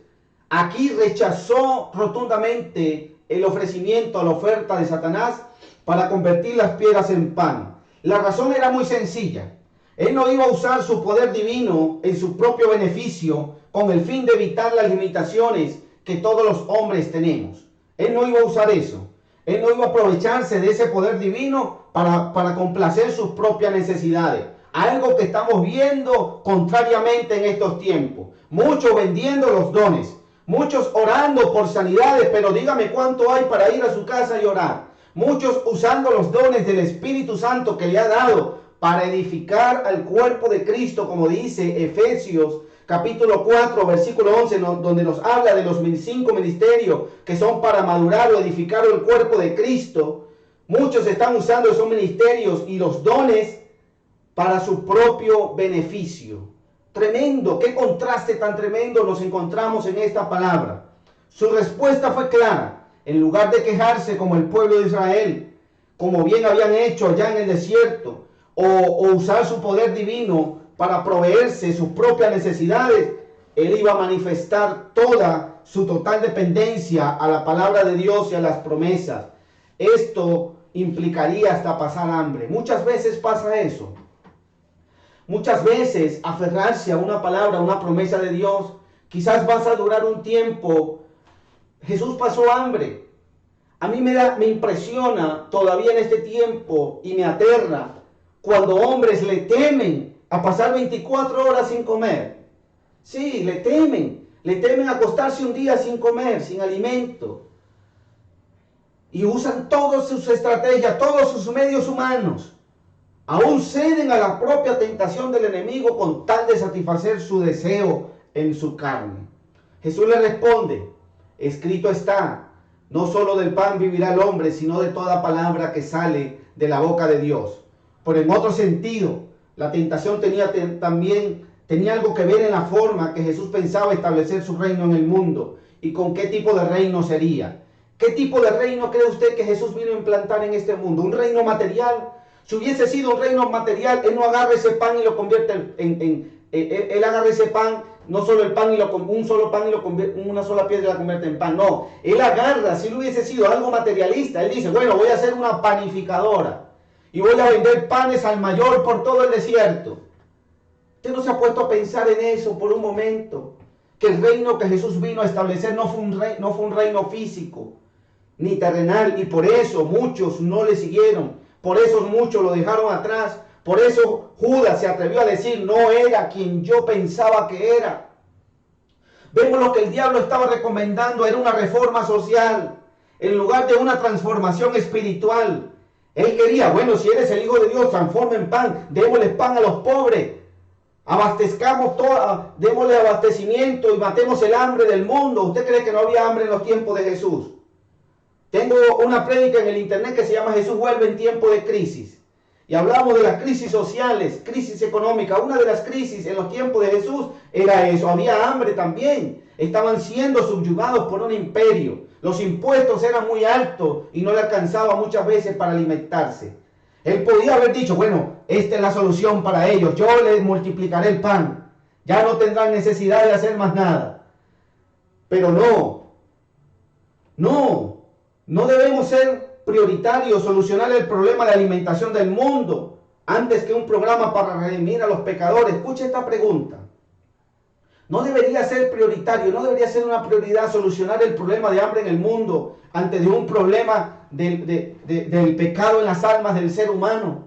[SPEAKER 1] aquí rechazó rotundamente el ofrecimiento, la oferta de Satanás para convertir las piedras en pan. La razón era muy sencilla. Él no iba a usar su poder divino en su propio beneficio con el fin de evitar las limitaciones que todos los hombres tenemos. Él no iba a usar eso. Él no iba a aprovecharse de ese poder divino para complacer sus propias necesidades. Algo que estamos viendo contrariamente en estos tiempos. Muchos vendiendo los dones. Muchos orando por sanidades, pero dígame cuánto hay para ir a su casa y orar. Muchos usando los dones del Espíritu Santo que le ha dado para edificar al cuerpo de Cristo, como dice Efesios capítulo 4, versículo 11, donde nos habla de los 5 ministerios que son para madurar o edificar el cuerpo de Cristo. Muchos están usando esos ministerios y los dones para su propio beneficio. Tremendo, qué contraste tan tremendo nos encontramos en esta palabra. Su respuesta fue clara. En lugar de quejarse como el pueblo de Israel, como bien habían hecho allá en el desierto, o usar su poder divino para proveerse sus propias necesidades, él iba a manifestar toda su total dependencia a la palabra de Dios y a las promesas. Esto implicaría hasta pasar hambre. Muchas veces pasa eso. Muchas veces aferrarse a una palabra, a una promesa de Dios, quizás vas a durar un tiempo. Jesús pasó hambre. A mí me impresiona todavía en este tiempo y me aterra cuando hombres le temen a pasar 24 horas sin comer. Sí, le temen a acostarse un día sin comer, sin alimento. Y usan todas sus estrategias, todos sus medios humanos. Aún ceden a la propia tentación del enemigo con tal de satisfacer su deseo en su carne. Jesús le responde, escrito está, no solo del pan vivirá el hombre, sino de toda palabra que sale de la boca de Dios. Pero en otro sentido, la tentación tenía algo que ver en la forma que Jesús pensaba establecer su reino en el mundo y con qué tipo de reino sería. ¿Qué tipo de reino cree usted que Jesús vino a implantar en este mundo? ¿Un reino material? Si hubiese sido un reino material, Él no agarra ese pan y lo convierte Él agarra ese pan, no solo el pan, un solo pan y lo convierte, una sola piedra la convierte en pan. No, Él agarra, si lo hubiese sido algo materialista, Él dice, bueno, voy a hacer una panificadora y voy a vender panes al mayor por todo el desierto. ¿Usted no se ha puesto a pensar en eso por un momento? Que el reino que Jesús vino a establecer no fue un reino físico ni terrenal, y por eso muchos no le siguieron, por eso muchos lo dejaron atrás, por eso Judas se atrevió a decir, no era quien yo pensaba que era. Vemos lo que el diablo estaba recomendando, era una reforma social, en lugar de una transformación espiritual. Él quería, bueno, si eres el Hijo de Dios, transforma en pan, démosle pan a los pobres, abastezcamos démosle abastecimiento y matemos el hambre del mundo. ¿Usted cree que no había hambre en los tiempos de Jesús? Tengo una prédica en el internet que se llama Jesús vuelve en tiempo de crisis. Y hablamos de las crisis sociales, crisis económica. Una de las crisis en los tiempos de Jesús era eso. Había hambre también. Estaban siendo subyugados por un imperio. Los impuestos eran muy altos y no le alcanzaba muchas veces para alimentarse. Él podía haber dicho, bueno, esta es la solución para ellos. Yo les multiplicaré el pan. Ya no tendrán necesidad de hacer más nada. Pero no debemos ser prioritarios, solucionar el problema de alimentación del mundo antes que un programa para redimir a los pecadores. Escuche esta pregunta. No debería ser prioritario, no debería ser una prioridad solucionar el problema de hambre en el mundo antes de un problema del pecado en las almas del ser humano.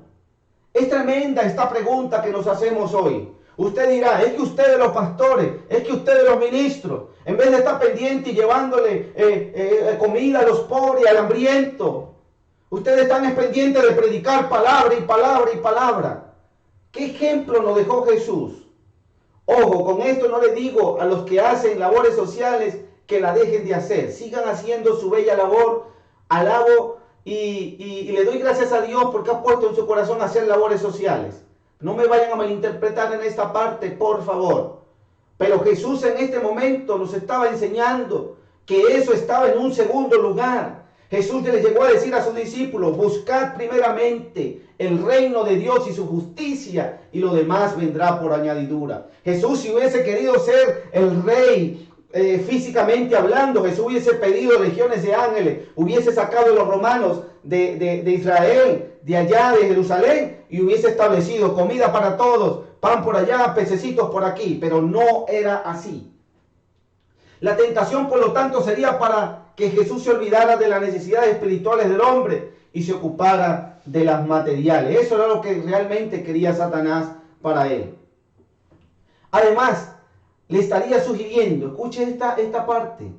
[SPEAKER 1] Es tremenda esta pregunta que nos hacemos hoy. Usted dirá, es que ustedes los pastores, es que ustedes los ministros, en vez de estar pendientes y llevándole comida a los pobres y al hambriento, ustedes están pendientes de predicar palabra y palabra y palabra. ¿Qué ejemplo nos dejó Jesús? Ojo, con esto no le digo a los que hacen labores sociales que la dejen de hacer. Sigan haciendo su bella labor. Alabo y le doy gracias a Dios porque ha puesto en su corazón hacer labores sociales. No me vayan a malinterpretar en esta parte, por favor. Pero Jesús en este momento nos estaba enseñando que eso estaba en un segundo lugar. Jesús les llegó a decir a sus discípulos, buscad primeramente el reino de Dios y su justicia, y lo demás vendrá por añadidura. Jesús, si hubiese querido ser el rey, físicamente hablando, Jesús hubiese pedido legiones de ángeles, hubiese sacado a los romanos de Israel, de allá de Jerusalén, y hubiese establecido comida para todos, pan por allá, pececitos por aquí, pero no era así. La tentación, por lo tanto, sería para que Jesús se olvidara de las necesidades espirituales del hombre y se ocupara de las materiales. Eso era lo que realmente quería Satanás para él. Además, le estaría sugiriendo, escuche esta parte,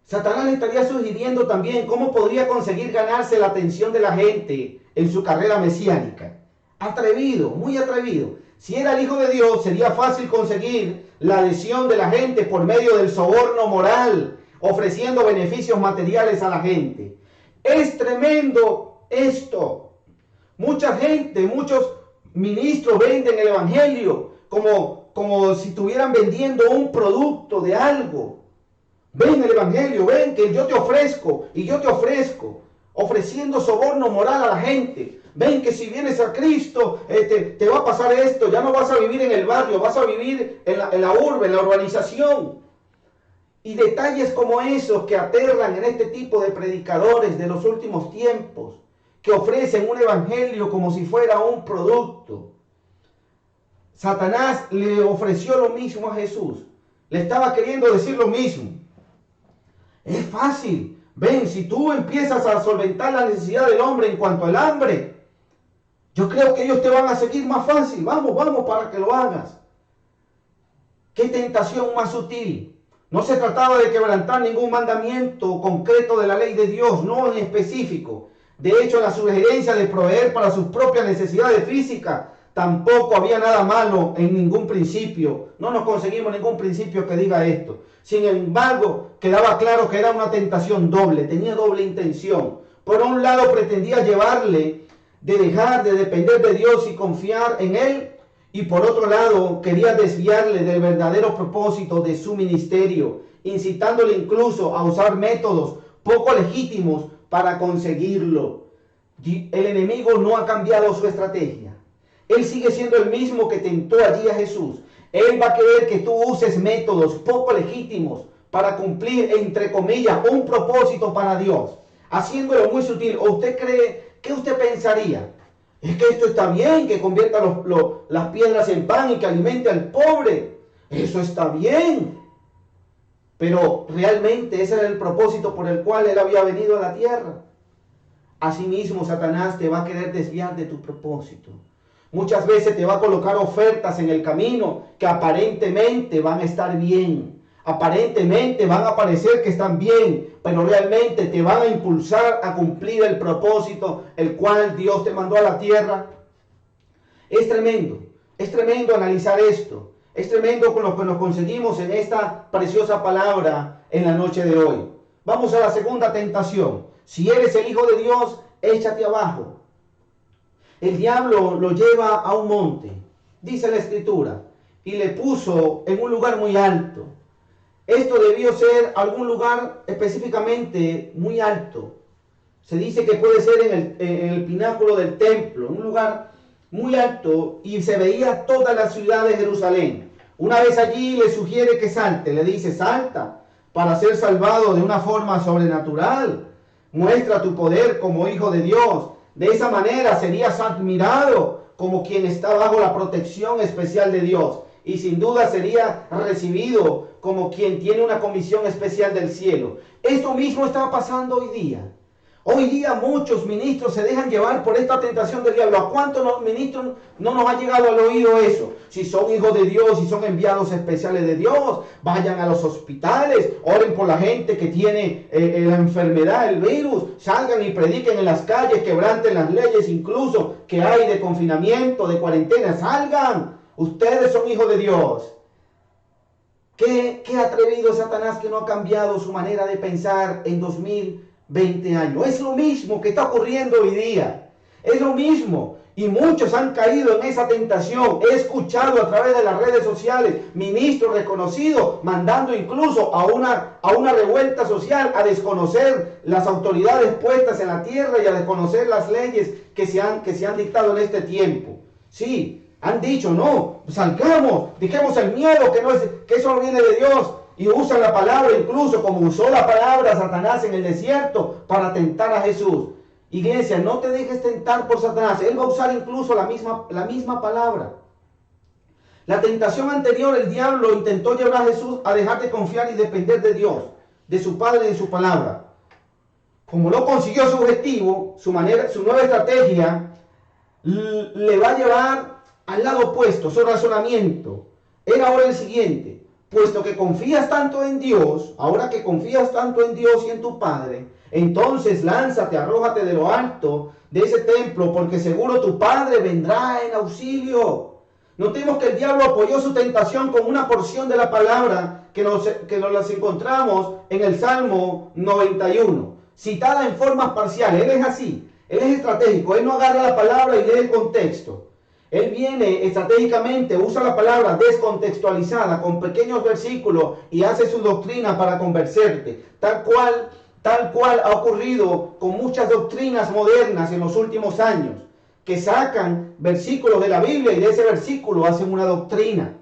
[SPEAKER 1] Satanás le estaría sugiriendo también cómo podría conseguir ganarse la atención de la gente en su carrera mesiánica. Atrevido, muy atrevido. Si era el Hijo de Dios, sería fácil conseguir la adhesión de la gente por medio del soborno moral, ofreciendo beneficios materiales a la gente. Es tremendo esto. Mucha gente, muchos ministros venden el evangelio como si estuvieran vendiendo un producto de algo. Ven el evangelio, ven que yo te ofrezco y yo te ofrezco, ofreciendo soborno moral a la gente. Ven que si vienes a Cristo te va a pasar esto, ya no vas a vivir en el barrio, vas a vivir en la urbe, en la urbanización. Y detalles como esos que aterran en este tipo de predicadores de los últimos tiempos, que ofrecen un evangelio como si fuera un producto. Satanás le ofreció lo mismo a Jesús. Le estaba queriendo decir lo mismo. Es fácil. Ven, si tú empiezas a solventar la necesidad del hombre en cuanto al hambre, Yo creo que ellos te van a seguir más fácil. Vamos, vamos para que lo hagas. Qué tentación más sutil. No se trataba de quebrantar ningún mandamiento concreto de la ley de Dios, no en específico. De hecho, la sugerencia de proveer para sus propias necesidades físicas, tampoco había nada malo en ningún principio. No nos conseguimos ningún principio que diga esto. Sin embargo, quedaba claro que era una tentación doble, tenía doble intención. Por un lado, pretendía llevarle de dejar de depender de Dios y confiar en Él. Y por otro lado, quería desviarle del verdadero propósito de su ministerio, incitándole incluso a usar métodos poco legítimos para conseguirlo. El enemigo no ha cambiado su estrategia. Él sigue siendo el mismo que tentó allí a Jesús. Él va a querer que tú uses métodos poco legítimos para cumplir, entre comillas, un propósito para Dios, haciéndolo muy sutil. ¿O usted cree, qué usted pensaría? Es que esto está bien, que convierta las piedras en pan y que alimente al pobre. Eso está bien. Pero realmente ese era el propósito por el cual él había venido a la tierra. Asimismo, Satanás te va a querer desviar de tu propósito. Muchas veces te va a colocar ofertas en el camino que aparentemente van a estar bien. Aparentemente van a parecer que están bien, pero realmente te van a impulsar a cumplir el propósito el cual Dios te mandó a la tierra. Es tremendo analizar esto. Es tremendo con lo que nos conseguimos en esta preciosa palabra en la noche de hoy. Vamos a la segunda tentación. Si eres el Hijo de Dios, échate abajo. El diablo lo lleva a un monte, dice la Escritura, y le puso en un lugar muy alto. Esto debió ser algún lugar específicamente muy alto. Se dice que puede ser en el pináculo del templo, un lugar muy alto, y se veía toda la ciudad de Jerusalén. Una vez allí le sugiere que salte, le dice: salta para ser salvado de una forma sobrenatural. Muestra tu poder como hijo de Dios. De esa manera serías admirado como quien está bajo la protección especial de Dios. Y sin duda sería recibido como quien tiene una comisión especial del cielo. Esto mismo está pasando hoy día. Hoy día muchos ministros se dejan llevar por esta tentación del diablo. ¿A cuántos ministros no nos ha llegado al oído eso? Si son hijos de Dios, si son enviados especiales de Dios, vayan a los hospitales, oren por la gente que tiene la enfermedad, el virus, salgan y prediquen en las calles, quebranten las leyes incluso que hay de confinamiento, de cuarentena. Salgan, ustedes son hijos de Dios. ¿Qué atrevido Satanás que no ha cambiado su manera de pensar en 2020 años? Es lo mismo que está ocurriendo hoy día. Es lo mismo. Y muchos han caído en esa tentación. He escuchado a través de las redes sociales ministros reconocidos mandando incluso a una revuelta social a desconocer las autoridades puestas en la tierra y a desconocer las leyes que se han dictado en este tiempo. Sí. Han dicho: no, salgamos, dejemos el miedo, que eso no viene de Dios. Y usan la palabra incluso como usó la palabra Satanás en el desierto para tentar a Jesús. Iglesia, no te dejes tentar por Satanás. Él va a usar incluso la misma palabra. La tentación anterior, el diablo intentó llevar a Jesús a dejar de confiar y depender de Dios, de su Padre y de su palabra. Como no consiguió su objetivo, su nueva estrategia le va a llevar al lado opuesto. Su razonamiento era ahora el siguiente: puesto que confías tanto en Dios, ahora que confías tanto en Dios y en tu Padre, entonces lánzate, arrójate de lo alto de ese templo, porque seguro tu Padre vendrá en auxilio. Notemos que el diablo apoyó su tentación con una porción de la palabra que nos las encontramos en el Salmo 91, citada en formas parciales. Él es así, él es estratégico, él no agarra la palabra y lee el contexto. Él viene estratégicamente, usa la palabra descontextualizada con pequeños versículos y hace su doctrina para convencerte. Tal cual ha ocurrido con muchas doctrinas modernas en los últimos años, que sacan versículos de la Biblia y de ese versículo hacen una doctrina.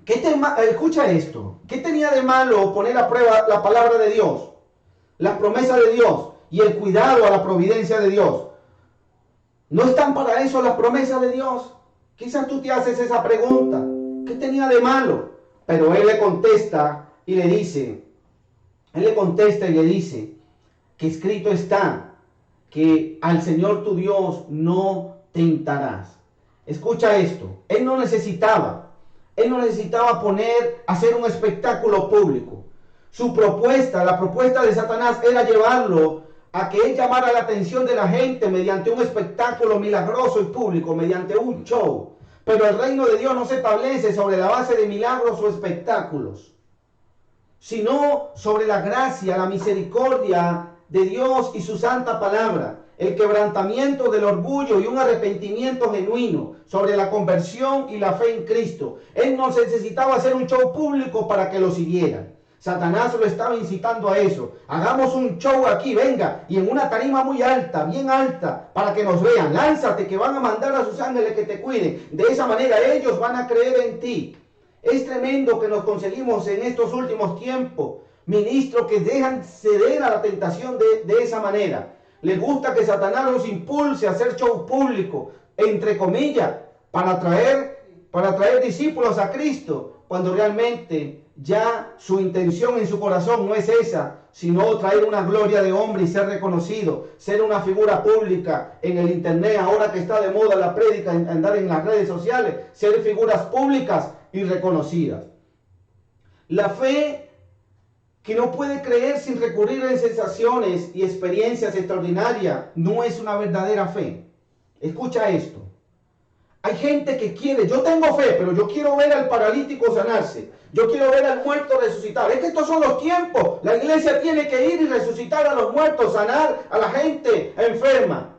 [SPEAKER 1] Escucha esto. ¿Qué tenía de malo poner a prueba la palabra de Dios, las promesas de Dios y el cuidado a la providencia de Dios? ¿No están para eso las promesas de Dios? Quizás tú te haces esa pregunta. ¿Qué tenía de malo? Pero él le contesta y le dice que escrito está que al Señor tu Dios no tentarás. Escucha esto, Él no necesitaba hacer un espectáculo público. Su propuesta, la propuesta de Satanás era llevarlo a que él llamara la atención de la gente mediante un espectáculo milagroso y público, mediante un show. Pero el reino de Dios no se establece sobre la base de milagros o espectáculos, sino sobre la gracia, la misericordia de Dios y su santa palabra, el quebrantamiento del orgullo y un arrepentimiento genuino, sobre la conversión y la fe en Cristo. Él no necesitaba hacer un show público para que lo siguieran. Satanás lo estaba incitando a eso. Hagamos un show aquí, venga, y en una tarima muy alta, bien alta, para que nos vean. Lánzate, que van a mandar a sus ángeles que te cuiden. De esa manera ellos van a creer en ti. Es tremendo que nos conseguimos en estos últimos tiempos ministros que dejan ceder a la tentación de esa manera. Les gusta que Satanás los impulse a hacer show público, entre comillas, para atraer discípulos a Cristo, cuando realmente ya su intención en su corazón no es esa, sino traer una gloria de hombre y ser reconocido, ser una figura pública en el internet, ahora que está de moda la prédica, andar en las redes sociales, ser figuras públicas y reconocidas. La fe que no puede creer sin recurrir en sensaciones y experiencias extraordinarias no es una verdadera fe. Escucha esto. Hay gente que quiere, yo tengo fe, pero yo quiero ver al paralítico sanarse. Yo quiero ver al muerto resucitar. Es que estos son los tiempos. La iglesia tiene que ir y resucitar a los muertos, sanar a la gente enferma.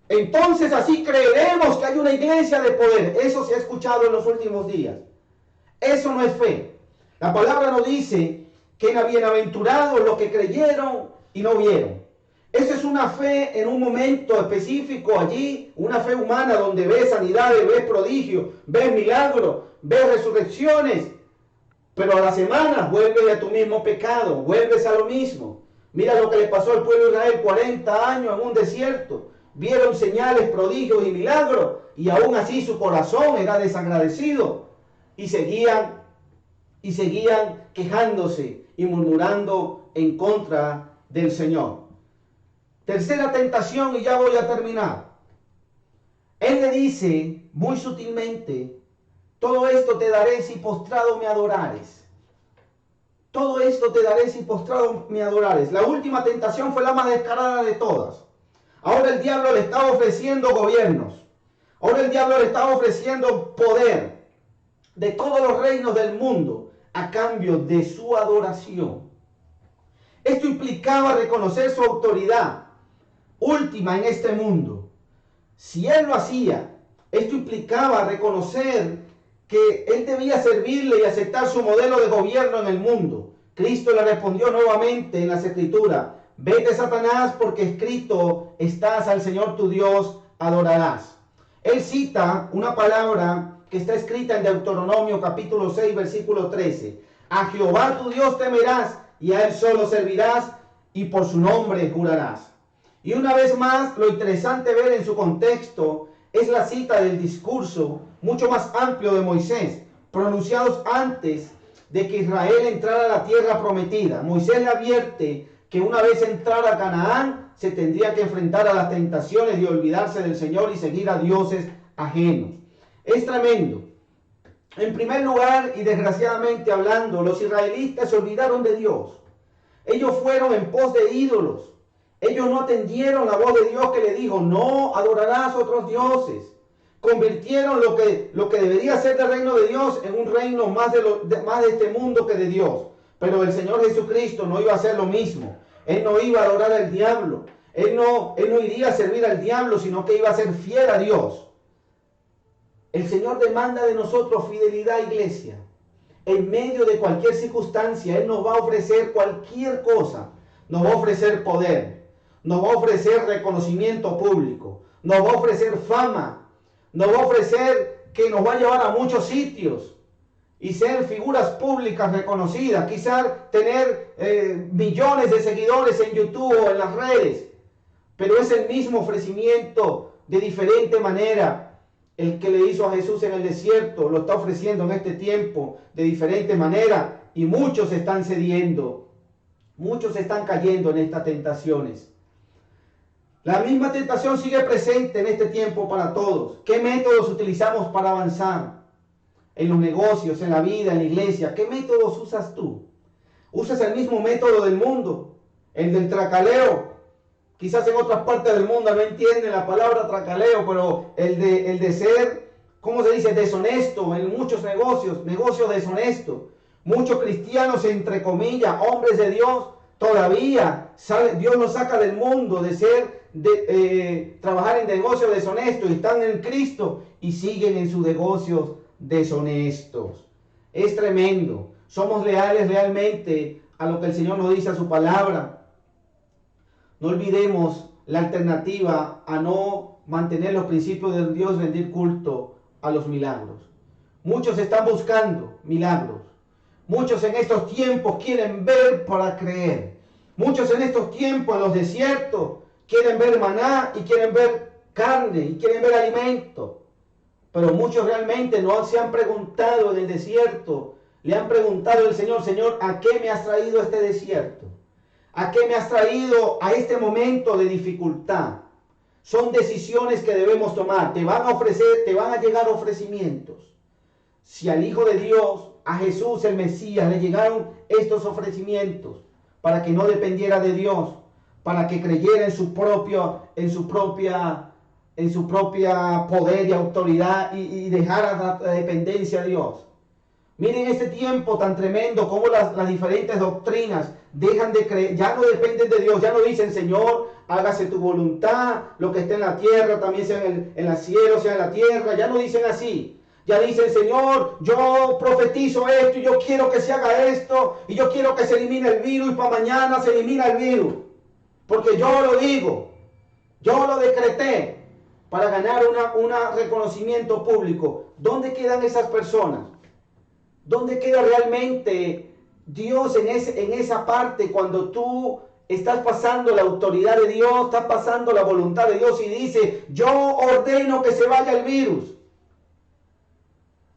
[SPEAKER 1] Entonces así creeremos que hay una iglesia de poder. Eso se ha escuchado en los últimos días. Eso no es fe. La palabra nos dice que eran bienaventurados los que creyeron y no vieron. Esa es una fe en un momento específico allí, una fe humana donde ves sanidades, ves prodigios, ves milagros, ves resurrecciones. Pero a la semana vuelves a tu mismo pecado, vuelves a lo mismo. Mira lo que le pasó al pueblo de Israel, 40 años en un desierto. Vieron señales, prodigios y milagros, y aún así su corazón era desagradecido. Y seguían quejándose y murmurando en contra del Señor. Tercera tentación, y ya voy a terminar. Él le dice muy sutilmente: todo esto te daré si postrado me adorares. Todo esto te daré si postrado me adorares. La última tentación fue la más descarada de todas. Ahora el diablo le estaba ofreciendo gobiernos. Ahora el diablo le estaba ofreciendo poder de todos los reinos del mundo a cambio de su adoración. Esto implicaba reconocer su autoridad última en este mundo. Si él lo hacía, esto implicaba reconocer que él debía servirle y aceptar su modelo de gobierno en el mundo. Cristo le respondió nuevamente en las Escrituras: vete, Satanás, porque escrito estás, al Señor tu Dios adorarás. Él cita una palabra que está escrita en Deuteronomio capítulo 6, versículo 13. A Jehová tu Dios temerás y a él solo servirás y por su nombre jurarás. Y una vez más, lo interesante ver en su contexto es la cita del discurso mucho más amplio de Moisés, pronunciados antes de que Israel entrara a la tierra prometida. Moisés le advierte que una vez entrara a Canaán, se tendría que enfrentar a las tentaciones de olvidarse del Señor y seguir a dioses ajenos. Es tremendo. En primer lugar, y desgraciadamente hablando, los israelitas se olvidaron de Dios. Ellos fueron en pos de ídolos. Ellos no atendieron la voz de Dios que le dijo: no adorarás otros dioses. Convirtieron lo que debería ser del reino de Dios en un reino más de este mundo que de Dios. Pero el Señor Jesucristo no iba a hacer lo mismo. Él no iba a adorar al diablo. Él no iría a servir al diablo, sino que iba a ser fiel a Dios. El Señor demanda de nosotros fidelidad, iglesia. En medio de cualquier circunstancia, Él nos va a ofrecer cualquier cosa. Nos va a ofrecer poder. Nos va a ofrecer reconocimiento público. Nos va a ofrecer fama. Nos va a ofrecer que nos va a llevar a muchos sitios y ser figuras públicas reconocidas. Quizás tener millones de seguidores en YouTube o en las redes. Pero es el mismo ofrecimiento de diferente manera. El que le hizo a Jesús en el desierto lo está ofreciendo en este tiempo de diferente manera. Y muchos están cediendo. Muchos están cayendo en estas tentaciones. La misma tentación sigue presente en este tiempo para todos. ¿Qué métodos utilizamos para avanzar? En los negocios, en la vida, en la iglesia. ¿Qué métodos usas tú? ¿Usas el mismo método del mundo? El del tracaleo. Quizás en otras partes del mundo no entienden la palabra tracaleo, pero el de ser, ¿cómo se dice? Deshonesto en muchos negocios deshonestos. Muchos cristianos, entre comillas, hombres de Dios, todavía Dios los saca del mundo de ser, trabajar en negocios deshonestos, y están en Cristo y siguen en sus negocios deshonestos. Es tremendo. Somos leales realmente a lo que el Señor nos dice a su palabra. No olvidemos la alternativa a no mantener los principios de Dios, rendir culto a los milagros. Muchos están buscando milagros. Muchos en estos tiempos quieren ver para creer. Muchos en estos tiempos en los desiertos quieren ver maná y quieren ver carne y quieren ver alimento. Pero muchos realmente no se han preguntado en el desierto. Le han preguntado al Señor: Señor, ¿a qué me has traído este desierto? ¿A qué me has traído a este momento de dificultad? Son decisiones que debemos tomar. Te van a llegar ofrecimientos. Si al Hijo de Dios, a Jesús el Mesías, le llegaron estos ofrecimientos para que no dependiera de Dios, para que creyera en su propia poder y autoridad y dejara la dependencia de Dios. Miren este tiempo tan tremendo, como las diferentes doctrinas dejan de creer, ya no dependen de Dios, ya no dicen: Señor, hágase tu voluntad, lo que esté en la tierra también sea en el cielo, sea en la tierra. Ya no dicen así. Ya dicen: Señor, yo profetizo esto y yo quiero que se haga esto y yo quiero que se elimine el virus, y para mañana se elimina el virus, porque yo lo digo, yo lo decreté, para ganar un reconocimiento público. ¿Dónde quedan esas personas? ¿Dónde queda realmente Dios en esa parte cuando tú estás pasando la autoridad de Dios, estás pasando la voluntad de Dios y dice: yo ordeno que se vaya el virus?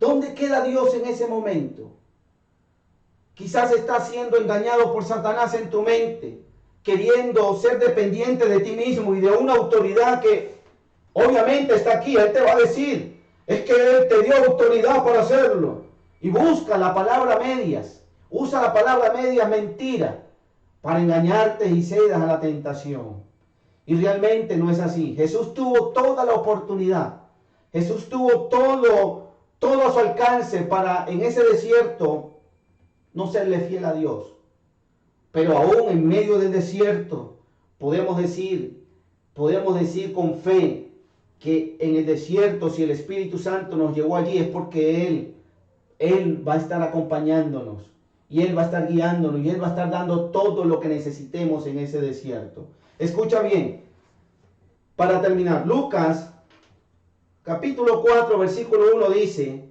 [SPEAKER 1] ¿Dónde queda Dios en ese momento? Quizás estás siendo engañado por Satanás en tu mente, queriendo ser dependiente de ti mismo y de una autoridad que obviamente está aquí. Él te va a decir: es que Él te dio autoridad para hacerlo. Y busca la palabra medias, usa la palabra medias, mentira, para engañarte y cedas a la tentación. Y realmente no es así. Jesús tuvo toda la oportunidad. Jesús tuvo todo a su alcance para en ese desierto no serle fiel a Dios. Pero aún en medio del desierto podemos decir con fe que en el desierto, si el Espíritu Santo nos llevó allí, es porque Él va a estar acompañándonos, y Él va a estar guiándonos, y Él va a estar dando todo lo que necesitemos en ese desierto. Escucha bien, para terminar, Lucas capítulo 4, versículo 1 dice: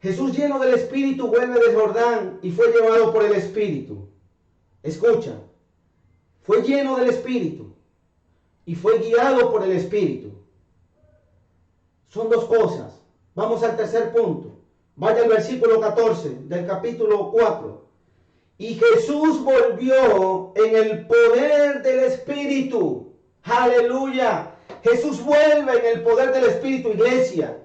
[SPEAKER 1] Jesús, lleno del Espíritu, vuelve del Jordán y fue llevado por el Espíritu. Escucha, fue lleno del Espíritu y fue guiado por el Espíritu. Son dos cosas. Vamos al tercer punto. Vaya al versículo 14 del capítulo 4. Y Jesús volvió en el poder del Espíritu. Aleluya. Jesús vuelve en el poder del Espíritu, iglesia.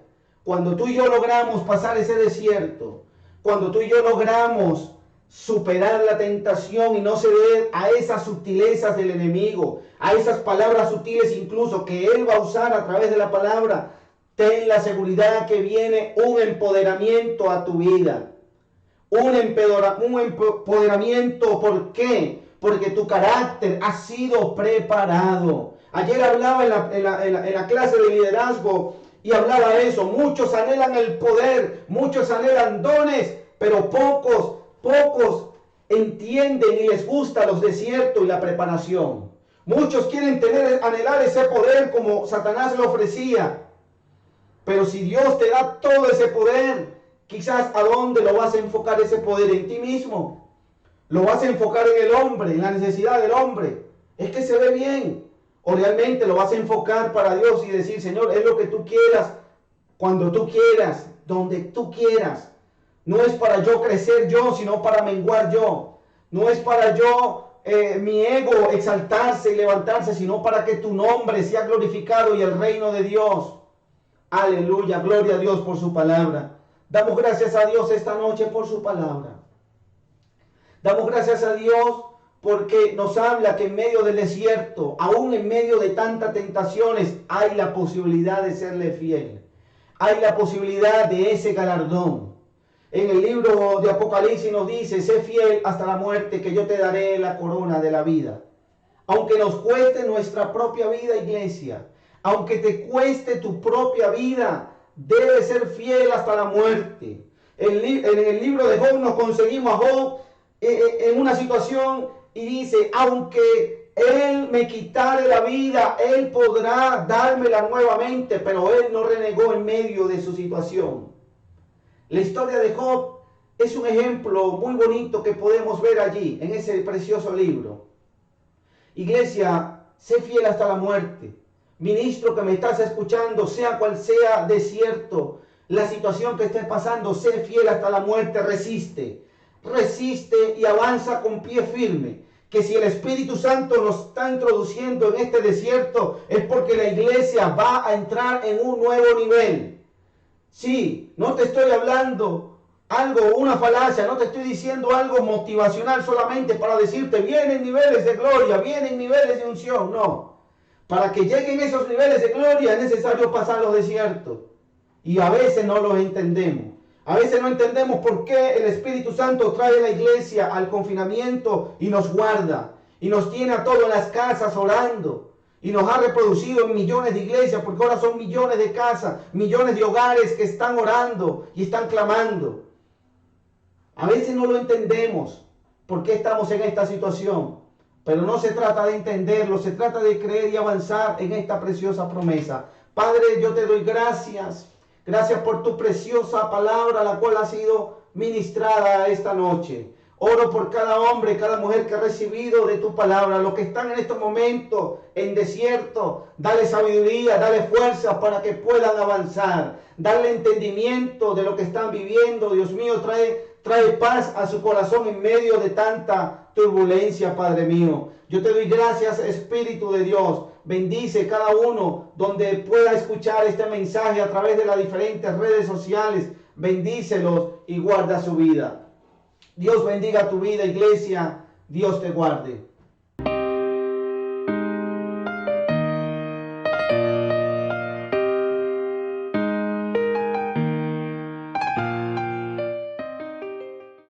[SPEAKER 1] Cuando tú y yo logramos pasar ese desierto, cuando tú y yo logramos superar la tentación y no ceder a esas sutilezas del enemigo, a esas palabras sutiles incluso que él va a usar a través de la palabra, ten la seguridad que viene un empoderamiento a tu vida. Un empoderamiento, ¿por qué? Porque tu carácter ha sido preparado. Ayer hablaba en la clase de liderazgo y hablaba eso. Muchos anhelan el poder, muchos anhelan dones, pero pocos entienden y les gusta los desiertos y la preparación. Muchos quieren anhelar ese poder como Satanás lo ofrecía. Pero si Dios te da todo ese poder, quizás ¿a dónde lo vas a enfocar ese poder? En ti mismo. Lo vas a enfocar en el hombre, en la necesidad del hombre. Es que se ve bien. O realmente lo vas a enfocar para Dios y decir: Señor, es lo que tú quieras, cuando tú quieras, donde tú quieras. No es para yo crecer yo, sino para menguar yo. No es para yo mi ego exaltarse y levantarse, sino para que tu nombre sea glorificado y el reino de Dios. Aleluya, gloria a Dios por su palabra. Damos gracias a Dios esta noche por su palabra. Damos gracias a Dios porque nos habla que en medio del desierto, aún en medio de tantas tentaciones, hay la posibilidad de serle fiel. Hay la posibilidad de ese galardón. En el libro de Apocalipsis nos dice, sé fiel hasta la muerte, que yo te daré la corona de la vida. Aunque nos cueste nuestra propia vida, iglesia, aunque te cueste tu propia vida, debes ser fiel hasta la muerte. En el libro de Job nos conseguimos a Job en una situación y dice, aunque él me quitare la vida, él podrá dármela nuevamente, pero él no renegó en medio de su situación. La historia de Job es un ejemplo muy bonito que podemos ver allí, en ese precioso libro. Iglesia, sé fiel hasta la muerte. Ministro que me estás escuchando, sea cual sea desierto, la situación que estés pasando, sé fiel hasta la muerte, resiste. Resiste y avanza con pie firme. Que si el Espíritu Santo nos está introduciendo en este desierto, es porque la iglesia va a entrar en un nuevo nivel. Sí, no te estoy hablando algo, una falacia, no te estoy diciendo algo motivacional solamente para decirte vienen niveles de gloria, vienen niveles de unción, no. Para que lleguen esos niveles de gloria es necesario pasar los desiertos. Y a veces no los entendemos. A veces no entendemos por qué el Espíritu Santo trae a la iglesia al confinamiento y nos guarda. Y nos tiene a todos en las casas orando. Y nos ha reproducido en millones de iglesias, porque ahora son millones de casas, millones de hogares que están orando y están clamando. A veces no lo entendemos por qué estamos en esta situación. Pero no se trata de entenderlo, se trata de creer y avanzar en esta preciosa promesa. Padre, yo te doy gracias. Gracias por tu preciosa palabra, la cual ha sido ministrada esta noche. Oro por cada hombre, cada mujer que ha recibido de tu palabra. Los que están en estos momentos en desierto, dale sabiduría, dale fuerza para que puedan avanzar. Dale entendimiento de lo que están viviendo. Dios mío, trae paz a su corazón en medio de tanta turbulencia, Padre mío. Yo te doy gracias, Espíritu de Dios. Bendice cada uno donde pueda escuchar este mensaje a través de las diferentes redes sociales. Bendícelos y guarda su vida. Dios bendiga tu vida, iglesia. Dios te guarde.